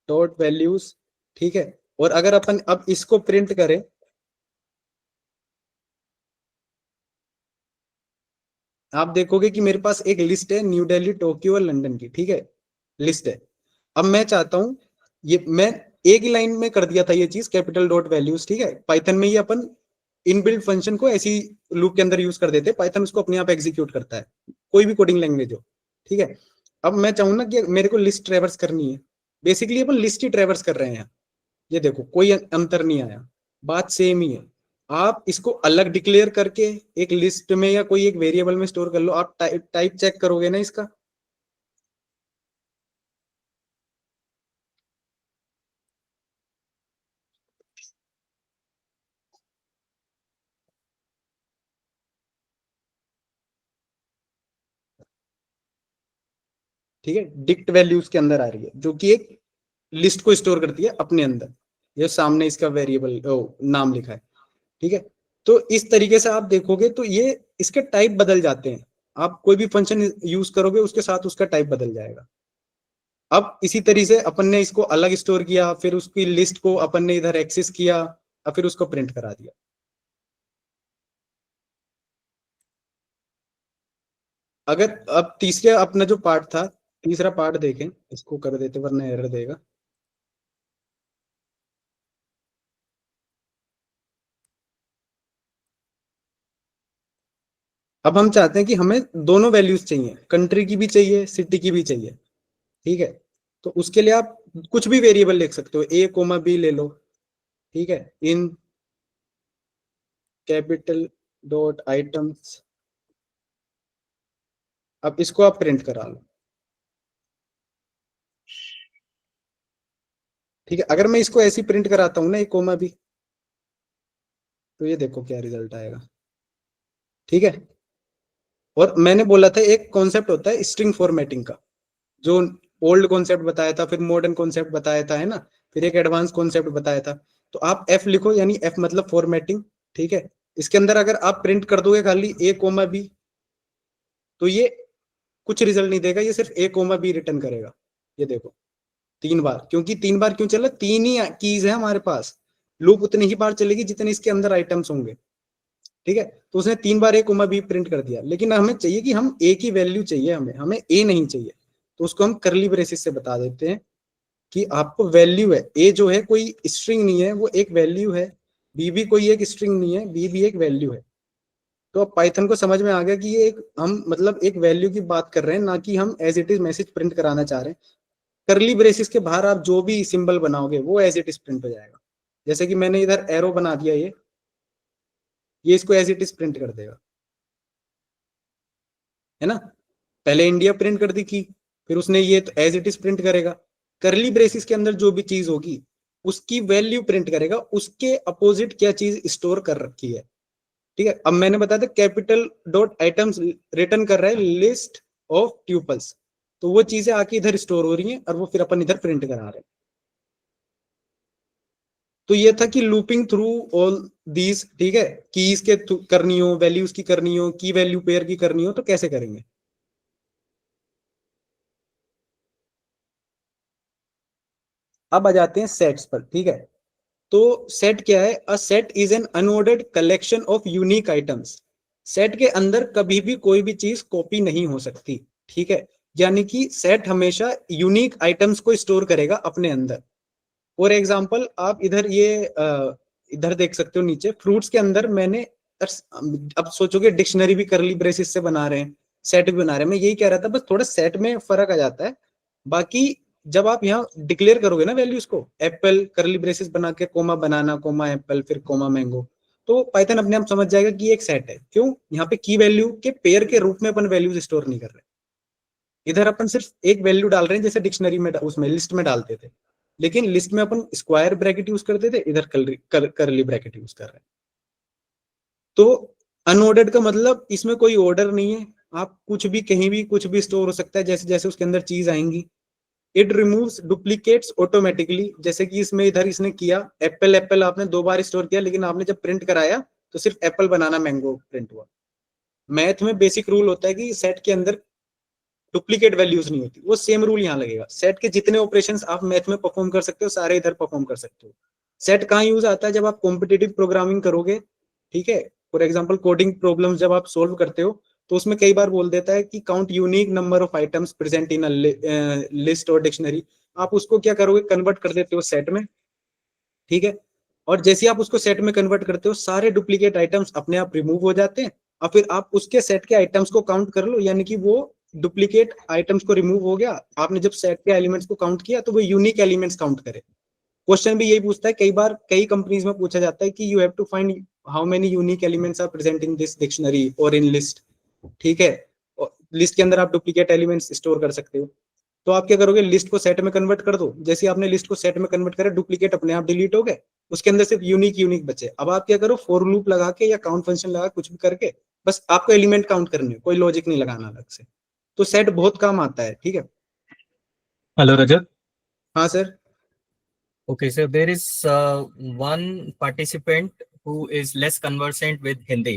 डॉट वैल्यूज, ठीक है। और अगर अपन अब इसको प्रिंट करें, आप देखोगे कि मेरे पास एक लिस्ट है न्यू दिल्ली टोक्यो और लंदन की, ठीक है, लिस्ट है। अब मैं चाहता हूं, ये मैं एक ही लाइन में कर दिया था ये चीज कैपिटल डॉट वैल्यूज, ठीक है। पाइथन में ये अपन इनबिल्ट फंक्शन को ऐसी लूप के अंदर यूज कर देते हैं, पाइथन उसको अपने आप एग्जीक्यूट करता है, कोई भी कोडिंग लैंग्वेज हो, ठीक है। अब मैं चाहूँ ना कि मेरे को लिस्ट ट्रेवर्स करनी है, बेसिकली अपन लिस्ट ही ट्रेवर्स कर रहे हैं, ये देखो कोई अंतर नहीं आया, बात सेम ही है। आप इसको अलग डिक्लेयर करके एक लिस्ट में या कोई एक वेरिएबल में स्टोर कर लो, आप टाइप चेक करोगे ना इसका, ठीक है, डिक्ट वैल्यूज के अंदर आ रही है जो कि एक लिस्ट को स्टोर करती है अपने अंदर, ये सामने इसका वेरिएबल नाम लिखा है, ठीक है। तो इस तरीके से आप देखोगे तो ये इसके टाइप बदल जाते हैं, आप कोई भी फंक्शन यूज करोगे उसके साथ उसका टाइप बदल जाएगा। अब इसी तरीके से अपन ने इसको अलग स्टोर किया, फिर उसकी लिस्ट को अपन ने इधर एक्सेस किया और फिर उसको प्रिंट करा दिया। अगर अब तीसरा अपना जो पार्ट था तीसरा पार्ट देखें, इसको कर देते वरना एरर देगा। अब हम चाहते हैं कि हमें दोनों वैल्यूज चाहिए, कंट्री की भी चाहिए, सिटी की भी चाहिए, ठीक है। तो उसके लिए आप कुछ भी वेरिएबल लिख सकते हो, ए कोमा बी ले लो, ठीक है। इन कैपिटल डॉट आइटम्स, अब इसको आप प्रिंट करा लो, ठीक है। अगर मैं इसको ऐसे प्रिंट कराता हूँ ना, ए कोमा बी, तो ये देखो क्या रिजल्ट आएगा, ठीक है। और मैंने बोला था एक कॉन्सेप्ट होता है स्ट्रिंग फॉर्मेटिंग का, जो ओल्ड कॉन्सेप्ट बताया था, फिर मॉडर्न कॉन्सेप्ट बताया था, है ना, फिर एक एडवांस कॉन्सेप्ट बताया था। तो आप एफ लिखो, यानी एफ मतलब फॉर्मेटिंग, ठीक है। इसके अंदर अगर आप प्रिंट कर दोगे खाली ए कोमा बी, तो ये कुछ रिजल्ट नहीं देगा, ये सिर्फ ए कोमा बी रिटर्न करेगा। ये देखो 3 बार, क्योंकि 3 बार क्यों चला, 3 ही कीज है हमारे पास, लूप उतनी ही बार चलेगी जितने इसके अंदर आइटम्स होंगे, ठीक है। तो उसने 3 बार ए कोमा बी प्रिंट कर दिया, लेकिन हमें चाहिए कि हम ए की वैल्यू चाहिए, हमें हमें ए नहीं चाहिए। तो उसको हम करली ब्रेसिस से बता देते हैं कि आपको वैल्यू है, ए जो है कोई स्ट्रिंग नहीं है, वो एक वैल्यू है, बी भी कोई एक स्ट्रिंग नहीं है, बी भी एक वैल्यू है। तो अब पाइथन को समझ में आ गया कि ये एक हम मतलब एक वैल्यू की बात कर रहे हैं, ना कि हम as it is message print कराना चाह रहे हैं। करली ब्रेसिस के बाहर आप जो भी सिंबल बनाओगे वो एज इट इज प्रिंट हो जाएगा। जैसे कि मैंने इधर एरो बना दिया, ये इसको एज इट इज प्रिंट कर देगा, है ना। पहले इंडिया प्रिंट कर दी की, फिर उसने ये तो एज इट इज प्रिंट करेगा। करली ब्रेसिस के अंदर जो भी चीज होगी उसकी वैल्यू प्रिंट करेगा, उसके अपोजिट क्या चीज स्टोर कर रखी है, ठीक है। अब मैंने बताया था कैपिटल डॉट आइटम्स रिटर्न कर रहा है लिस्ट ऑफ ट्यूपल्स, तो वो चीजें आके इधर स्टोर हो रही हैं और वो फिर अपन इधर प्रिंट करा रहे हैं। तो ये था कि लूपिंग थ्रू ऑल दीज, ठीक है, कीज के करनी हो, वैल्यूज की करनी हो, की वैल्यू पेयर की करनी हो, तो कैसे करेंगे। अब आ जाते हैं सेट्स पर, ठीक है। तो सेट क्या है, a set is an unordered collection of unique items. Set के अंदर कभी भी कोई भी चीज कॉपी नहीं हो सकती, ठीक है। यानी कि सेट हमेशा यूनिक आइटम्स को स्टोर करेगा अपने अंदर। फॉर एग्जाम्पल आप इधर ये इधर देख सकते हो नीचे फ्रूट्स के अंदर मैंने, अब सोचोगे डिक्शनरी भी करली ब्रेसिस से बना रहे हैं, सेट भी बना रहे हैं, मैं यही कह रहा था, बस थोड़ा सेट में फर्क आ जाता है। बाकी जब आप यहाँ डिक्लेयर करोगे ना वैल्यूज को, एप्पल करली ब्रेसिस बना के कोमा बनाना, कोमा एप्पल, फिर कोमा मैंगो, तो पाइथन अपने आप समझ जाएगा कि एक सेट है। क्यों, यहाँ पे की वैल्यू के पेयर के रूप में अपन वैल्यूज स्टोर नहीं कर रहे, इधर अपन सिर्फ एक वैल्यू डाल रहे हैं, जैसे डिक्शनरी में उसमें लिस्ट में डालते थे, लेकिन लिस्ट में अपन स्क्वायर ब्रैकेट यूज करते थे, इधर करली ब्रैकेट यूज कर रहे हैं। तो अनऑर्डर्ड का मतलब इसमें कोई ऑर्डर नहीं है, आप कुछ भी कहीं भी कुछ भी स्टोर हो सकता है, जैसे जैसे उसके अंदर चीज आएंगी। इट रिमूव्स डुप्लीकेट्स ऑटोमेटिकली, जैसे कि इसमें इधर इसने किया एप्पल एप्पल आपने 2 बार स्टोर किया, लेकिन आपने जब प्रिंट कराया तो सिर्फ एप्पल बनाना मैंगो प्रिंट हुआ। मैथ में बेसिक रूल होता है कि सेट के अंदर डुप्लीकेट वैल्यूज नहीं होती, वो सेम रूल यहाँ लगेगा। सेट के जितने ऑपरेशंस आप मैथ में परफॉर्म कर सकते हो सारे इधर परफॉर्म कर सकते हो। सेट कहाँ यूज आता है, जब आप कॉम्पिटिटिव प्रोग्रामिंग करोगे, ठीक है। फॉर एग्जाम्पल कोडिंग प्रॉब्लम जब आप सोल्व करते हो, तो उसमें कई बार बोल देता है कि count unique number of items present in list और डिक्शनरी। आप उसको क्या करोगे, कन्वर्ट कर देते हो सेट में, ठीक है। और जैसे ही आप उसको सेट में कन्वर्ट करते हो, सारे डुप्लीकेट आइटम्स अपने आप रिमूव हो जाते हैं, और फिर आप उसके सेट के आइटम्स को काउंट कर लो, यानी कि वो डुप्लीकेट आइटम्स को रिमूव हो गया। आपने जब सेट के एलिमेंट्स को काउंट किया तो वो यूनिक एलिमेंट्स काउंट करे। क्वेश्चन भी यही पूछता है, कई बार कई कंपनीज में पूछा जाता है कि you have to find how many unique elements are present in this dictionary और इन लिस्ट, ठीक है। लिस्ट के अंदर आप डुप्लीकेट एलिमेंट्स स्टोर कर सकते हो। तो आप क्या करोगे, लिस्ट को सेट में कन्वर्ट कर दो, जैसे ही आपने लिस्ट को सेट में कन्वर्ट करा डुप्लीकेट अपने आप डिलीट हो गए, उसके अंदर सिर्फ यूनिक यूनिक बचे। अब आप क्या करो, फॉर लूप लगा के या काउंट फंक्शन लगा कुछ भी करके, बस आपको एलिमेंट काउंट करने, कोई लॉजिक नहीं लगाना अलग से। तो सेट बहुत काम आता है, ठीक है। Hello, Rajat. हाँ sir. Okay, so there is one participant who is less conversant with Hindi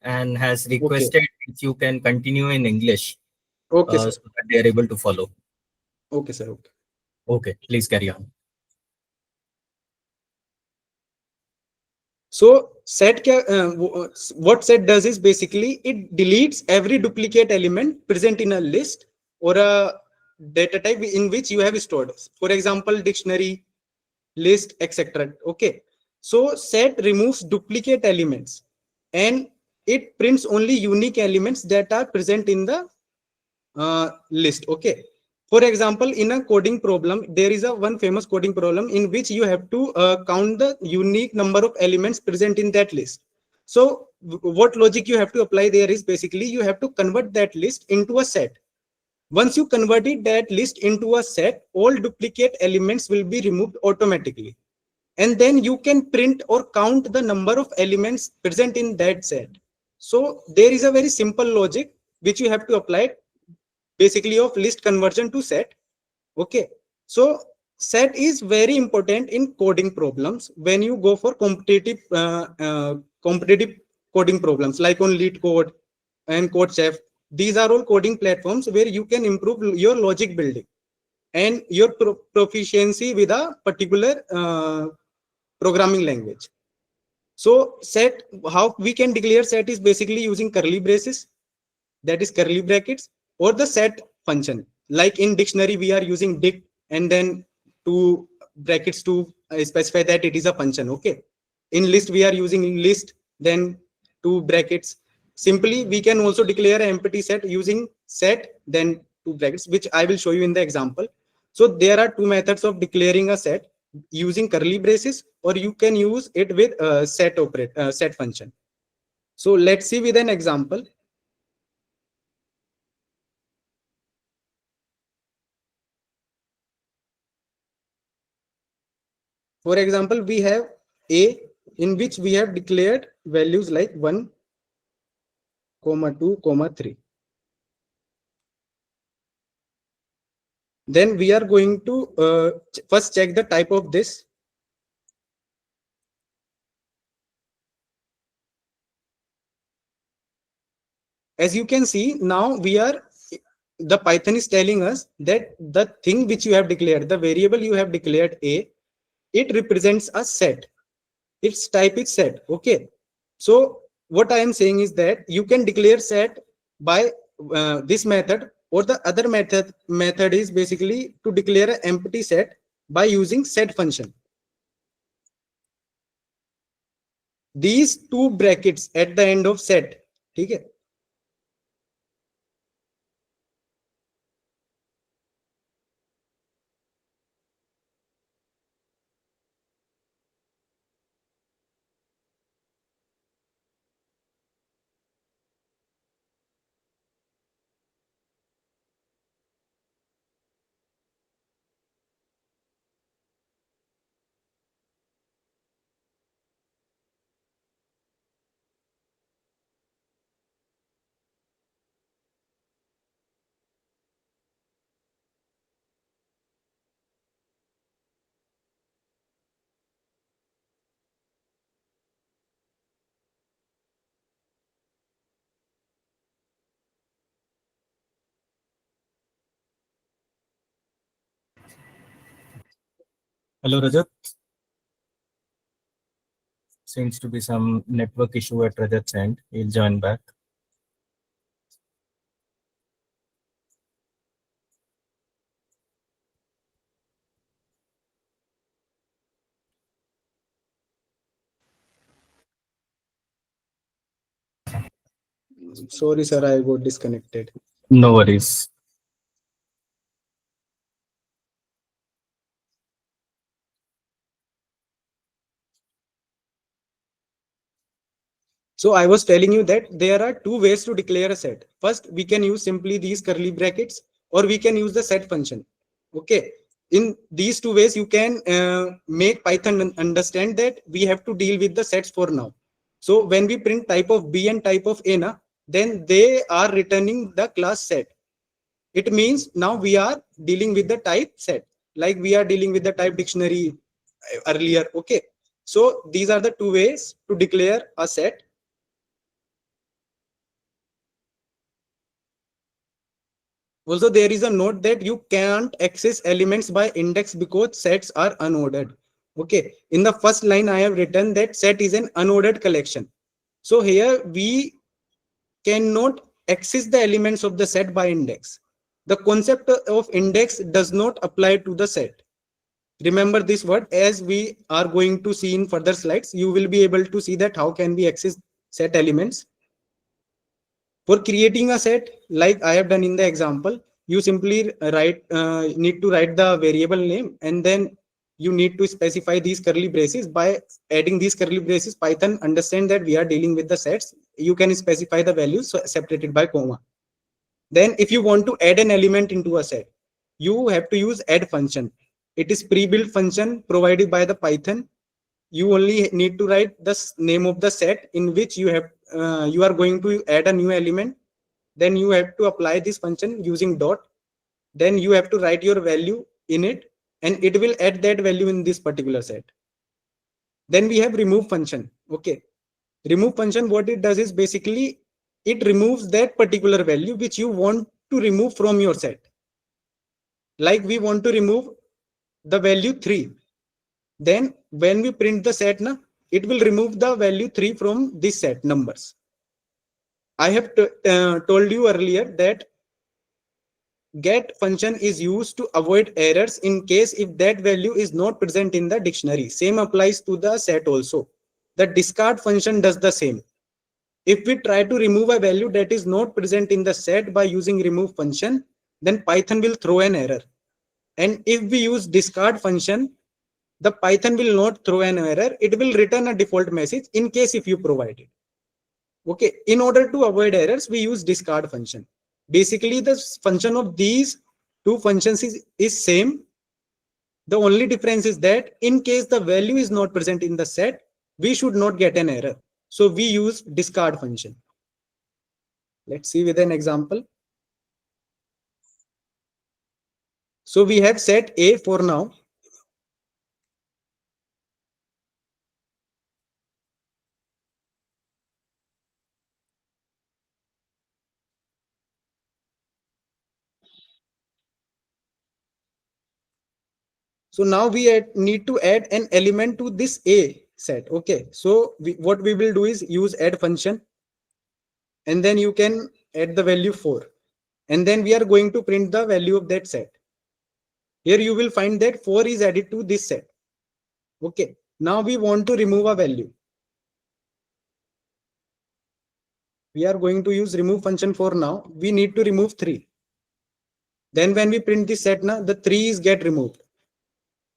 and has okay, requested if you can continue in English okay sir, so that they are able to follow. Okay sir, okay. Okay, please carry on. So set क्या what set does is basically it deletes every duplicate element present in a list or a data type in which you have stored. For example, dictionary, list, etc. Okay. So set removes duplicate elements and it prints only unique elements that are present in the list. Okay. For example, in a coding problem, there is a one famous coding problem in which you have to count the unique number of elements present in that list. So what logic you have to apply there is basically you have to convert that list into a set. Once you converted that list into a set, all duplicate elements will be removed automatically. And then you can print or count the number of elements present in that set. So there is a very simple logic which you have to apply basically of list conversion to set. Okay. So set is very important in coding problems when you go for competitive coding problems like on Leet Code and CodeChef. These are all coding platforms where you can improve your logic building and your proficiency with a particular programming language. So set, how we can declare set is basically using curly braces, that is curly brackets, or the set function. Like in dictionary, we are using dict and then two brackets to specify that it is a function. Okay. In list, we are using list, then two brackets. Simply, we can also declare an empty set using set, then two brackets, which I will show you in the example. So there are two methods of declaring a set, using curly braces, or you can use it with set function. So let's see with an example. For example, we have A in which we have declared values like 1, 2, 3. Then we are going to first check the type of this. As you can see, now the Python is telling us that the thing which you have declared, the variable you have declared A, it represents a set. Its type is set. Okay. So what I am saying is that you can declare set by this method, or the other method is basically to declare an empty set by using set function. These two brackets at the end of set. Okay. Hello, Rajat. Seems to be some network issue at Rajat's end. He'll join back. Sorry, sir, I got disconnected. No worries. So I was telling you that there are two ways to declare a set. First, we can use simply these curly brackets, or we can use the set function. Okay. In these two ways, you can make Python understand that we have to deal with the sets for now. So when we print type of B and type of A, then they are returning the class set. It means now we are dealing with the type set, like we are dealing with the type dictionary earlier. Okay. So these are the two ways to declare a set. Also, there is a note that you can't access elements by index because sets are unordered. Okay. In the first line, I have written that set is an unordered collection. So here we cannot access the elements of the set by index. The concept of index does not apply to the set. Remember this word. As we are going to see in further slides, you will be able to see that how can we access set elements. For creating a set, like I have done in the example, you simply need to write the variable name, and then you need to specify these curly braces. By adding these curly braces, Python understand that we are dealing with the sets. You can specify the values separated by comma. Then if you want to add an element into a set, you have to use add function. It is pre-built function provided by the Python. You only need to write the name of the set in which you are going to add a new element. Then you have to apply this function using dot. Then you have to write your value in it, and it will add that value in this particular set. Then we have remove function. Okay, remove function, what it does is basically it removes that particular value which you want to remove from your set. Like we want to remove the value 3. Then when we print the set, it will remove the value 3 from this set numbers. I have told you earlier that get function is used to avoid errors in case if that value is not present in the dictionary. Same applies to the set also. The discard function does the same. If we try to remove a value that is not present in the set by using remove function, then Python will throw an error. And if we use discard function, the Python will not throw an error. It will return a default message in case if you provide it. Okay, in order to avoid errors, we use discard function. Basically, the function of these two functions is same. The only difference is that in case the value is not present in the set, we should not get an error. So we use discard function. Let's see with an example. So we have set A for now. So now we need to add an element to this A set. Okay, so what we will do is use add function, and then you can add the value 4, and then we are going to print the value of that set. Here you will find that 4 is added to this set. Okay, now we want to remove a value. We are going to use remove function for now. We need to remove 3. Then when we print this set, the 3 is get removed.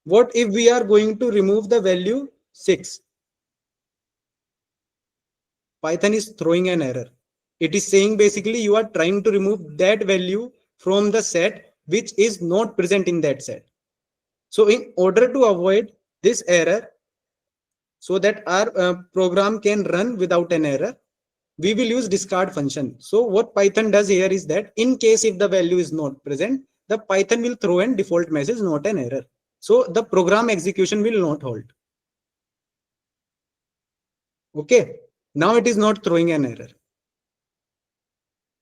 What if we are going to remove the value 6? Python is throwing an error. It is saying basically you are trying to remove that value from the set which is not present in that set. So in order to avoid this error, so that our program can run without an error, we will use discard function. So what Python does here is that in case if the value is not present, the Python will throw an default message, not an error. So the program execution will not halt. Okay, now it is not throwing an error.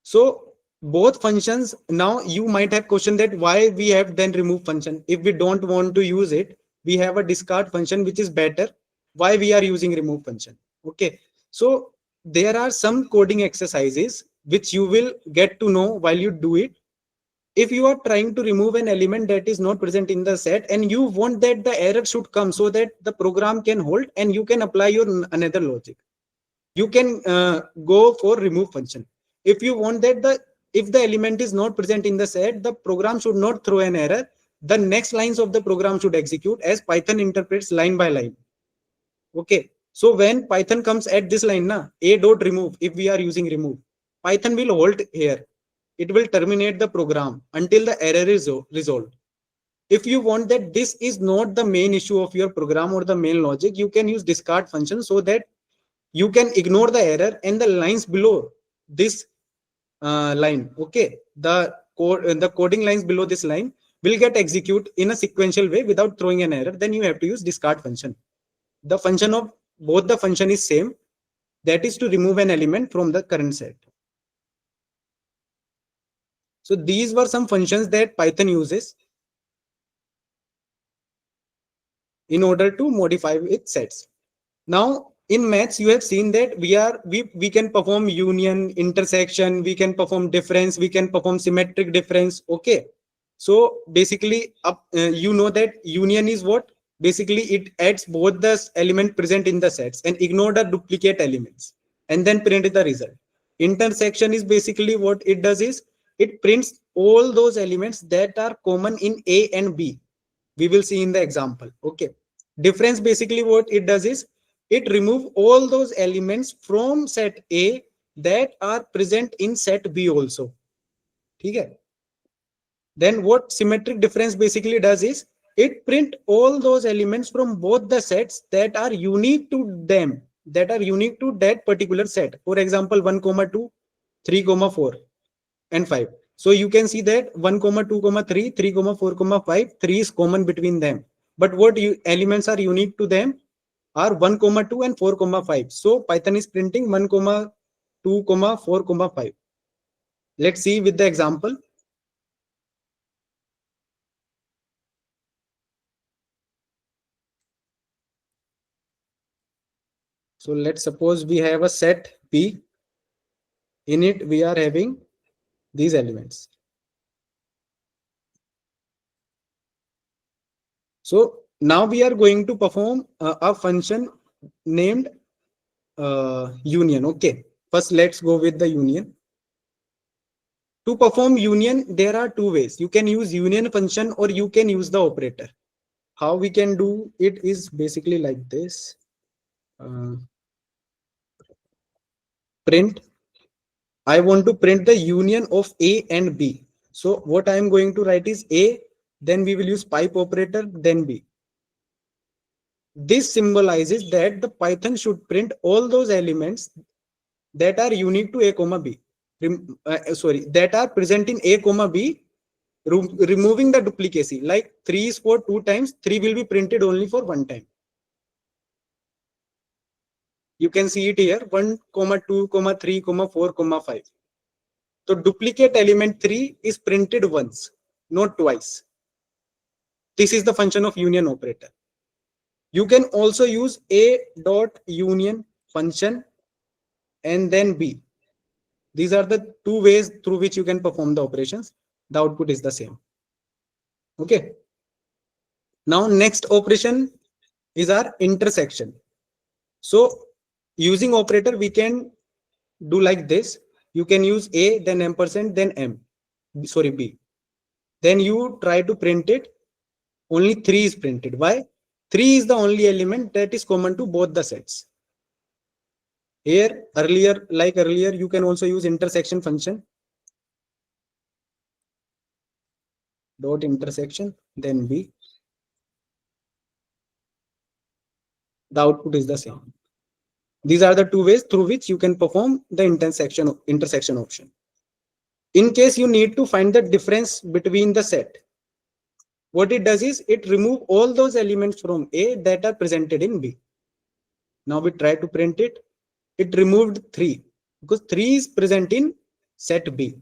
So both functions, now you might have questioned that why we have then remove function. If we don't want to use it, we have a discard function which is better. Why we are using remove function? Okay, so there are some coding exercises which you will get to know while you do it. If you are trying to remove an element that is not present in the set and you want that the error should come so that the program can hold and you can apply your another logic, you can go for remove function. If you want that if the element is not present in the set, the program should not throw an error. The next lines of the program should execute as Python interprets line by line. Okay, so when Python comes at this line, a dot remove, if we are using remove, Python will hold here. It will terminate the program until the error is resolved. If you want that this is not the main issue of your program or the main logic, you can use discard function so that you can ignore the error and the lines below this line. Okay, the coding lines below this line will get executed in a sequential way without throwing an error. Then you have to use discard function. The function of both the function is same, that is to remove an element from the current set. So these were some functions that Python uses in order to modify its sets. Now in maths you have seen that we can perform union, intersection, we can perform difference, we can perform symmetric difference. Okay, so basically you know that union is what? Basically it adds both the element present in the sets and ignore the duplicate elements and then print the result. Intersection is basically what it does is it prints all those elements that are common in A and B. We will see in the example. Okay, difference basically what it does is it remove all those elements from set A that are present in set B also. Okay. Then what symmetric difference basically does is it print all those elements from both the sets that are unique to them, that are unique to that particular set. For example, 1 comma 2, 3 comma 4 and 5. So you can see that 1 comma 2 comma 3, 3 comma 4 comma 5, 3 is common between them. But what elements are unique to them are 1 comma 2 and 4 comma 5. So Python is printing 1 comma 2 comma 4 comma 5. Let's see with the example. So let's suppose we have a set P. In it we are having these elements. So now we are going to perform a function named union. Okay, first let's go with the union. To perform union, there are two ways. You can use union function or you can use the operator. How we can do it is basically like this. Print. I want to print the union of A and B. So what I am going to write is A, then we will use pipe operator, then B. This symbolizes that the Python should print all those elements that are unique to A comma B. That are present in A comma B, removing the duplicacy. Like 3 is for 2 times, 3 will be printed only for 1 time. You can see it here, 1 comma 2 comma 3 comma 4 comma 5. So duplicate element 3 is printed once, not twice. This is the function of union operator. You can also use A dot union function and then B. These are the two ways through which you can perform the operations. The output is the same. Okay. Now next operation is our intersection. So using operator, we can do like this. You can use A, then ampersand, then B. Then you try to print it. Only 3 is printed. Why? 3 is the only element that is common to both the sets. Here, like earlier, you can also use intersection function. Dot intersection, then B. The output is the same. These are the two ways through which you can perform the intersection option. In case you need to find the difference between the set, what it does is it remove all those elements from A that are presented in B. Now we try to print it. It removed 3 because 3 is present in set B.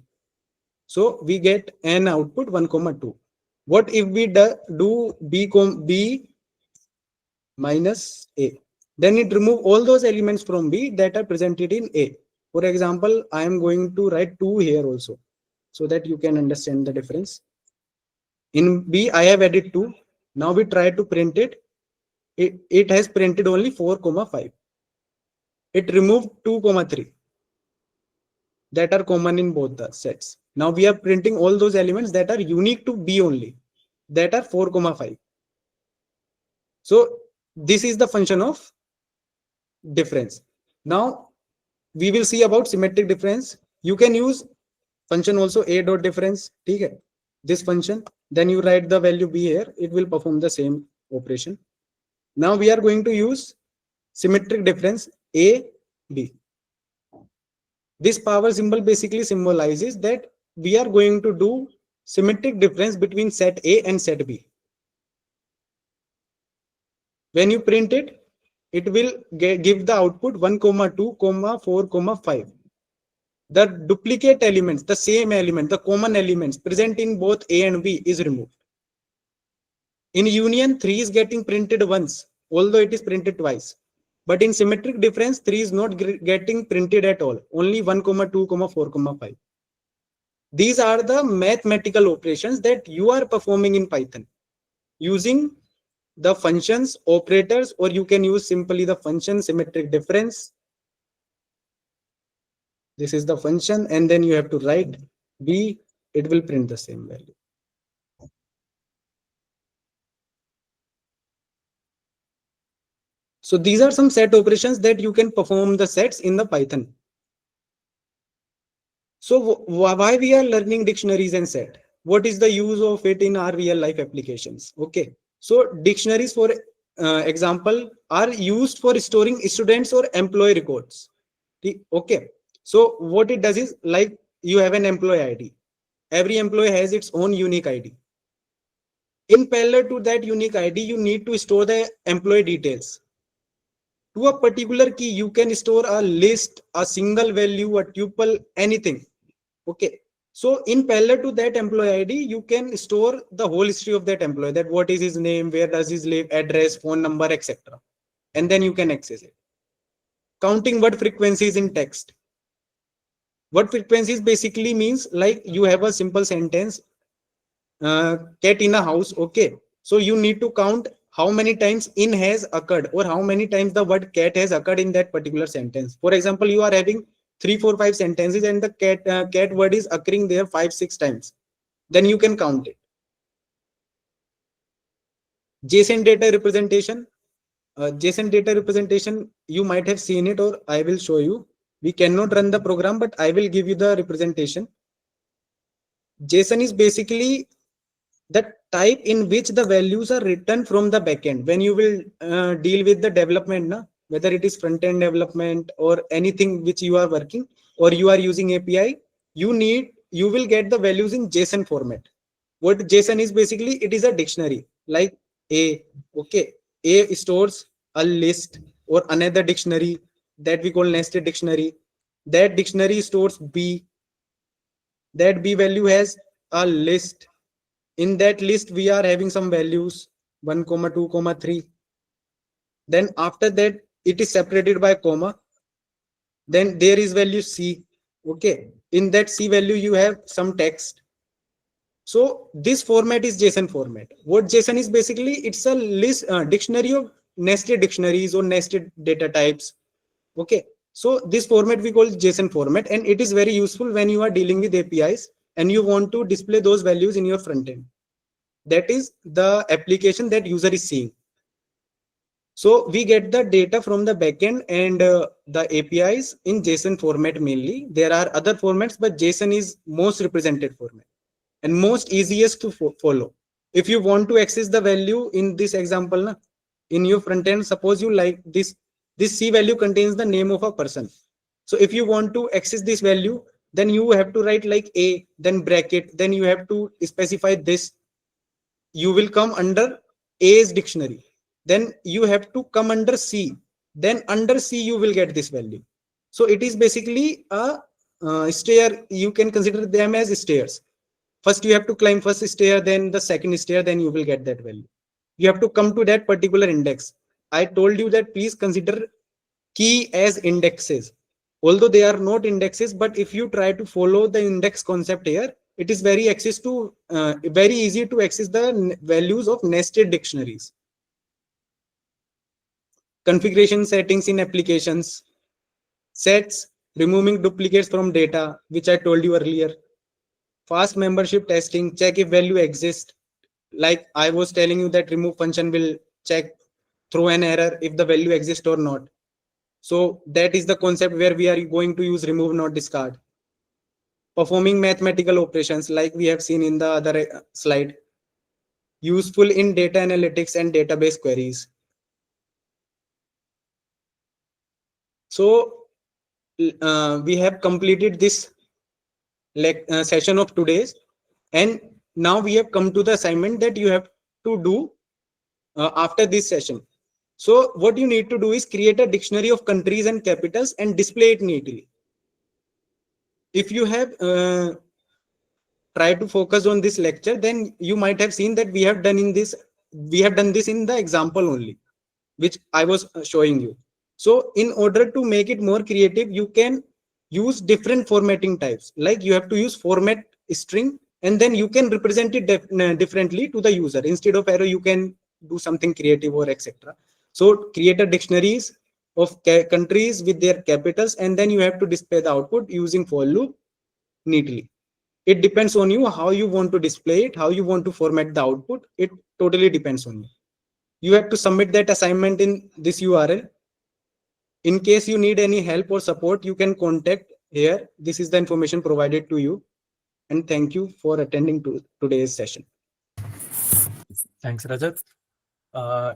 So we get an output 1 comma 2. What if we do B minus A? Then it remove all those elements from B that are presented in A. For example, I am going to write 2 here also so that you can understand the difference. In B, I have added 2. Now we try to print it. It has printed only 4 comma 5. It removed 2 comma 3 that are common in both the sets. Now we are printing all those elements that are unique to B only, that are 4 comma 5. So this is the function of difference. Now we will see about symmetric difference. You can use function also A dot difference. Okay, this function, then you write the value B here, it will perform the same operation. Now we are going to use symmetric difference A, B. This power symbol basically symbolizes that we are going to do symmetric difference between set A and set B. When you print it, it will give the output 1 comma 2 comma 4 comma 5. The duplicate elements, the same element, the common elements present in both A and B is removed. In union, 3 is getting printed once, although it is printed twice. But in symmetric difference, 3 is not getting printed at all. Only 1, 2, 4, 5. These are the mathematical operations that you are performing in Python using the functions, operators, or you can use simply the function symmetric difference. This is the function, and then you have to write B, it will print the same value. So these are some set operations that you can perform the sets in the Python. So why we are learning dictionaries and set? What is the use of it in our real life applications? Okay. So dictionaries, for example, are used for storing students or employee records. Okay. So what it does is, like, you have an employee ID. Every employee has its own unique ID. In parallel to that unique ID, you need to store the employee details. To a particular key, you can store a list, a single value, a tuple, anything. Okay. So in parallel to that employee ID, you can store the whole history of that employee, that what is his name, where does he live, address, phone number, etc. And then you can access it. Counting word frequencies in text. Word frequencies basically means, like, you have a simple sentence, cat in a house. Okay. So you need to count how many times in has occurred, or how many times the word cat has occurred in that particular sentence. For example, you are having 3, 4, 5 sentences, and the cat word is occurring there 5, 6 times. Then you can count it. JSON data representation. JSON data representation, you might have seen it, or I will show you. We cannot run the program, but I will give you the representation. JSON is basically the type in which the values are written from the backend. When you will deal with the development, whether it is front-end development or anything which you are working, or you are using API, you will get the values in JSON format. What JSON is basically, it is a dictionary, like A. Okay. A stores a list or another dictionary that we call nested dictionary. That dictionary stores B. That B value has a list. In that list, we are having some values 1, 2, 3. Then after that, it is separated by comma. Then there is value C. Okay. In that C value, you have some text. So this format is JSON format. What JSON is basically, it's a list, dictionary of nested dictionaries or nested data types. Okay. So this format we call JSON format, and it is very useful when you are dealing with APIs and you want to display those values in your front end. That is the application that user is seeing. So we get the data from the backend and the APIs in JSON format mainly. There are other formats, but JSON is most represented format and most easiest to follow. If you want to access the value in this example, in your front end, suppose you like this C value contains the name of a person. So if you want to access this value, then you have to write like A, then bracket, then you have to specify this. You will come under A's dictionary. Then you have to come under C. Then under C, you will get this value. So it is basically a stair. You can consider them as stairs. First, you have to climb first stair, then the second stair, then you will get that value. You have to come to that particular index. I told you that please consider key as indexes. Although they are not indexes, but if you try to follow the index concept here, it is very easy to access the values of nested dictionaries. Configuration settings in applications. Sets, removing duplicates from data, which I told you earlier. Fast membership testing, check if value exists. Like I was telling you that remove function will check, throw an error if the value exists or not. So that is the concept where we are going to use remove, not discard. Performing mathematical operations, like we have seen in the other slide. Useful in data analytics and database queries. So we have completed this session of today's, and now we have come to the assignment that you have to do after this session. So what you need to do is create a dictionary of countries and capitals and display it neatly. If you have tried to focus on this lecture, then you might have seen that we have done this in the example only, which I was showing you. So in order to make it more creative, you can use different formatting types. Like you have to use format string, and then you can represent it differently to the user. Instead of arrow, you can do something creative or etc. So create a dictionaries of countries with their capitals, and then you have to display the output using for loop neatly. It depends on you how you want to display it, how you want to format the output. It totally depends on you. You have to submit that assignment in this URL. In case you need any help or support, you can contact here. This is the information provided to you. And thank you for attending to today's session. Thanks, Rajat.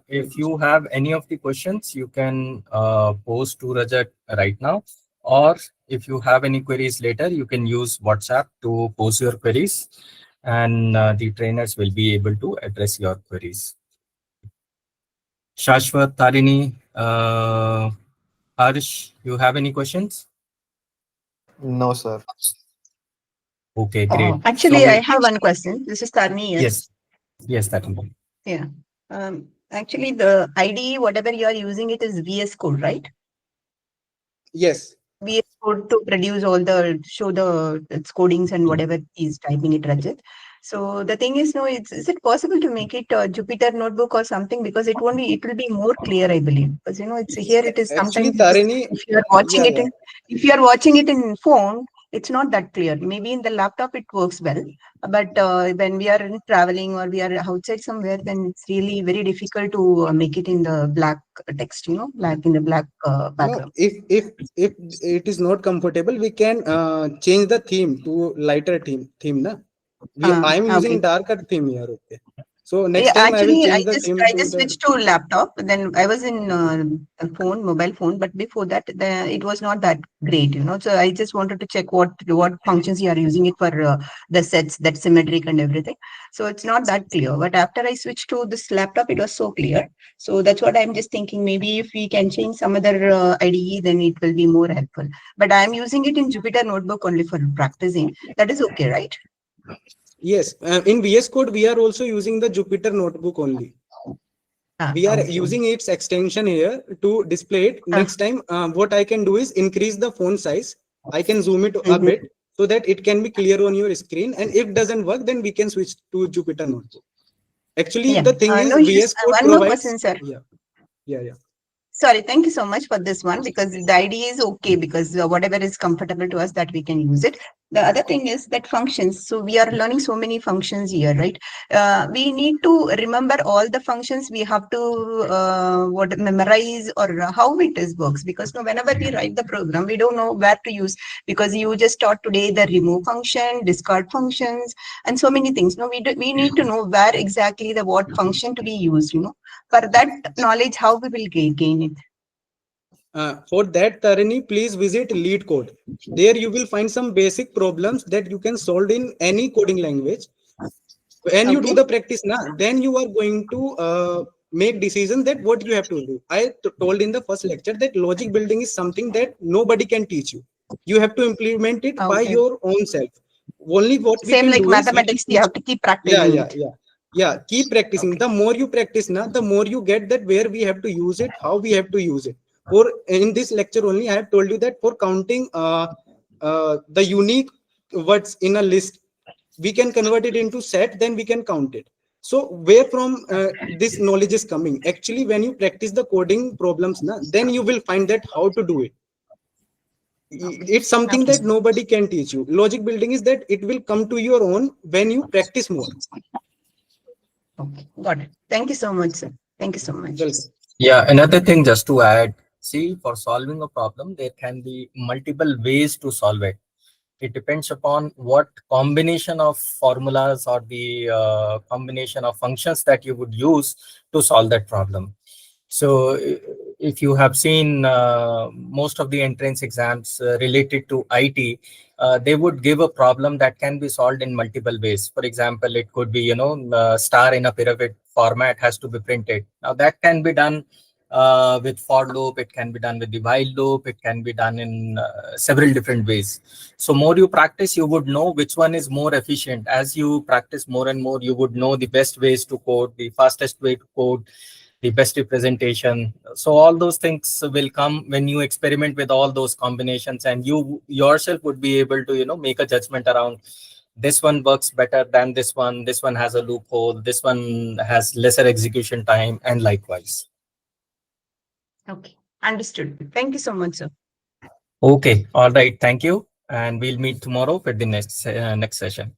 If you have any of the questions, you can post to Rajat right now. Or if you have any queries later, you can use WhatsApp to post your queries, and the trainers will be able to address your queries. Shashwat, Tarini, Harsh, you have any questions? No, sir. Okay, great. Actually, So- I have one question. This is Tarni. Yes, Tarini. Yeah. Actually, the IDE, whatever you are using, it is VS Code, right? Yes. VS Code to produce all the show the its codings and whatever he's typing it, Rajat. So the thing is, no, is it possible to make it a Jupyter notebook or something? Because it won't be, it will be more clear, I believe. Because it's here. It is Actually, sometimes Tarini, if you are watching yeah, it in, if you are watching it in phone, it's not that clear. Maybe in the laptop it works well, but when we are in traveling or we are outside somewhere, then it's really very difficult to make it in the black text. Black in the black no, background. if it is not comfortable, we can change the theme to lighter theme na. I am using Okay. darker theme here. Okay. So next Yeah, time I will actually, change the theme I to just the. switched to laptop. Then I was in a phone, mobile phone, but before that, it was not that great. So I just wanted to check what functions you are using it for the sets, that symmetric and everything. So it's not that clear. But after I switched to this laptop, it was so clear. So that's what I'm just thinking. Maybe if we can change some other IDE, then it will be more helpful. But I'm using it in Jupyter Notebook only for practicing. That is okay, right? Yes, in VS Code, we are also using the Jupyter Notebook only. We are Okay. using its extension here to display it. Next time, what I can do is increase the font size. I can zoom it a Mhm. bit so that it can be clear on your screen. And if doesn't work, then we can switch to Jupyter Notebook. Actually, Yeah. the thing is No issues. VS Code One more provides. question, sir. Yeah. Sorry, thank you so much for this one, because the idea is okay, because whatever is comfortable to us, that we can use it. The other thing is that functions. So we are learning so many functions here, right? We need to remember all the functions. We have to memorize, or how it is works, because whenever we write the program, we don't know where to use, because you just taught today the remove function, discard functions, and so many things. We need to know where exactly the what function to be used. For that knowledge, how we will gain it? For that, Tarini, please visit Lead Code. There you will find some basic problems that you can solve in any coding language. When you do the practice now, then you are going to make decisions that what you have to do. I told in the first lecture that logic building is something that nobody can teach you. You have to implement it by Okay. your own self. Only what we Same can like do is we can mathematics, you teach. have to keep practicing it. Yeah. Keep practicing. Okay. The more you practice now, the more you get that where we have to use it, how we have to use it. For in this lecture only, I have told you that for counting the unique words in a list, we can convert it into set, then we can count it. So where from this knowledge is coming? Actually, when you practice the coding problems, then you will find that how to do it. It's something Okay. that nobody can teach you. Logic building is that it will come to your own when you practice more. Okay. Got it. Thank you so much, sir. Thank you so much. Welcome. Yeah, another thing just to add, see, for solving a problem, there can be multiple ways to solve it. It depends upon what combination of formulas or the combination of functions that you would use to solve that problem. So if you have seen most of the entrance exams related to IT, they would give a problem that can be solved in multiple ways. For example, it could be, star in a pyramid format has to be printed. Now that can be done with for loop, it can be done with the while loop, it can be done in several different ways. So more you practice, you would know which one is more efficient. As you practice more and more, you would know the best ways to code, the fastest way to code. the best representation. So all those things will come when you experiment with all those combinations, and you yourself would be able to, make a judgment around this one works better than this one has a loophole, this one has lesser execution time, and likewise. Okay, understood. Thank you so much, sir. Okay, all right, thank you, and we'll meet tomorrow with the next session.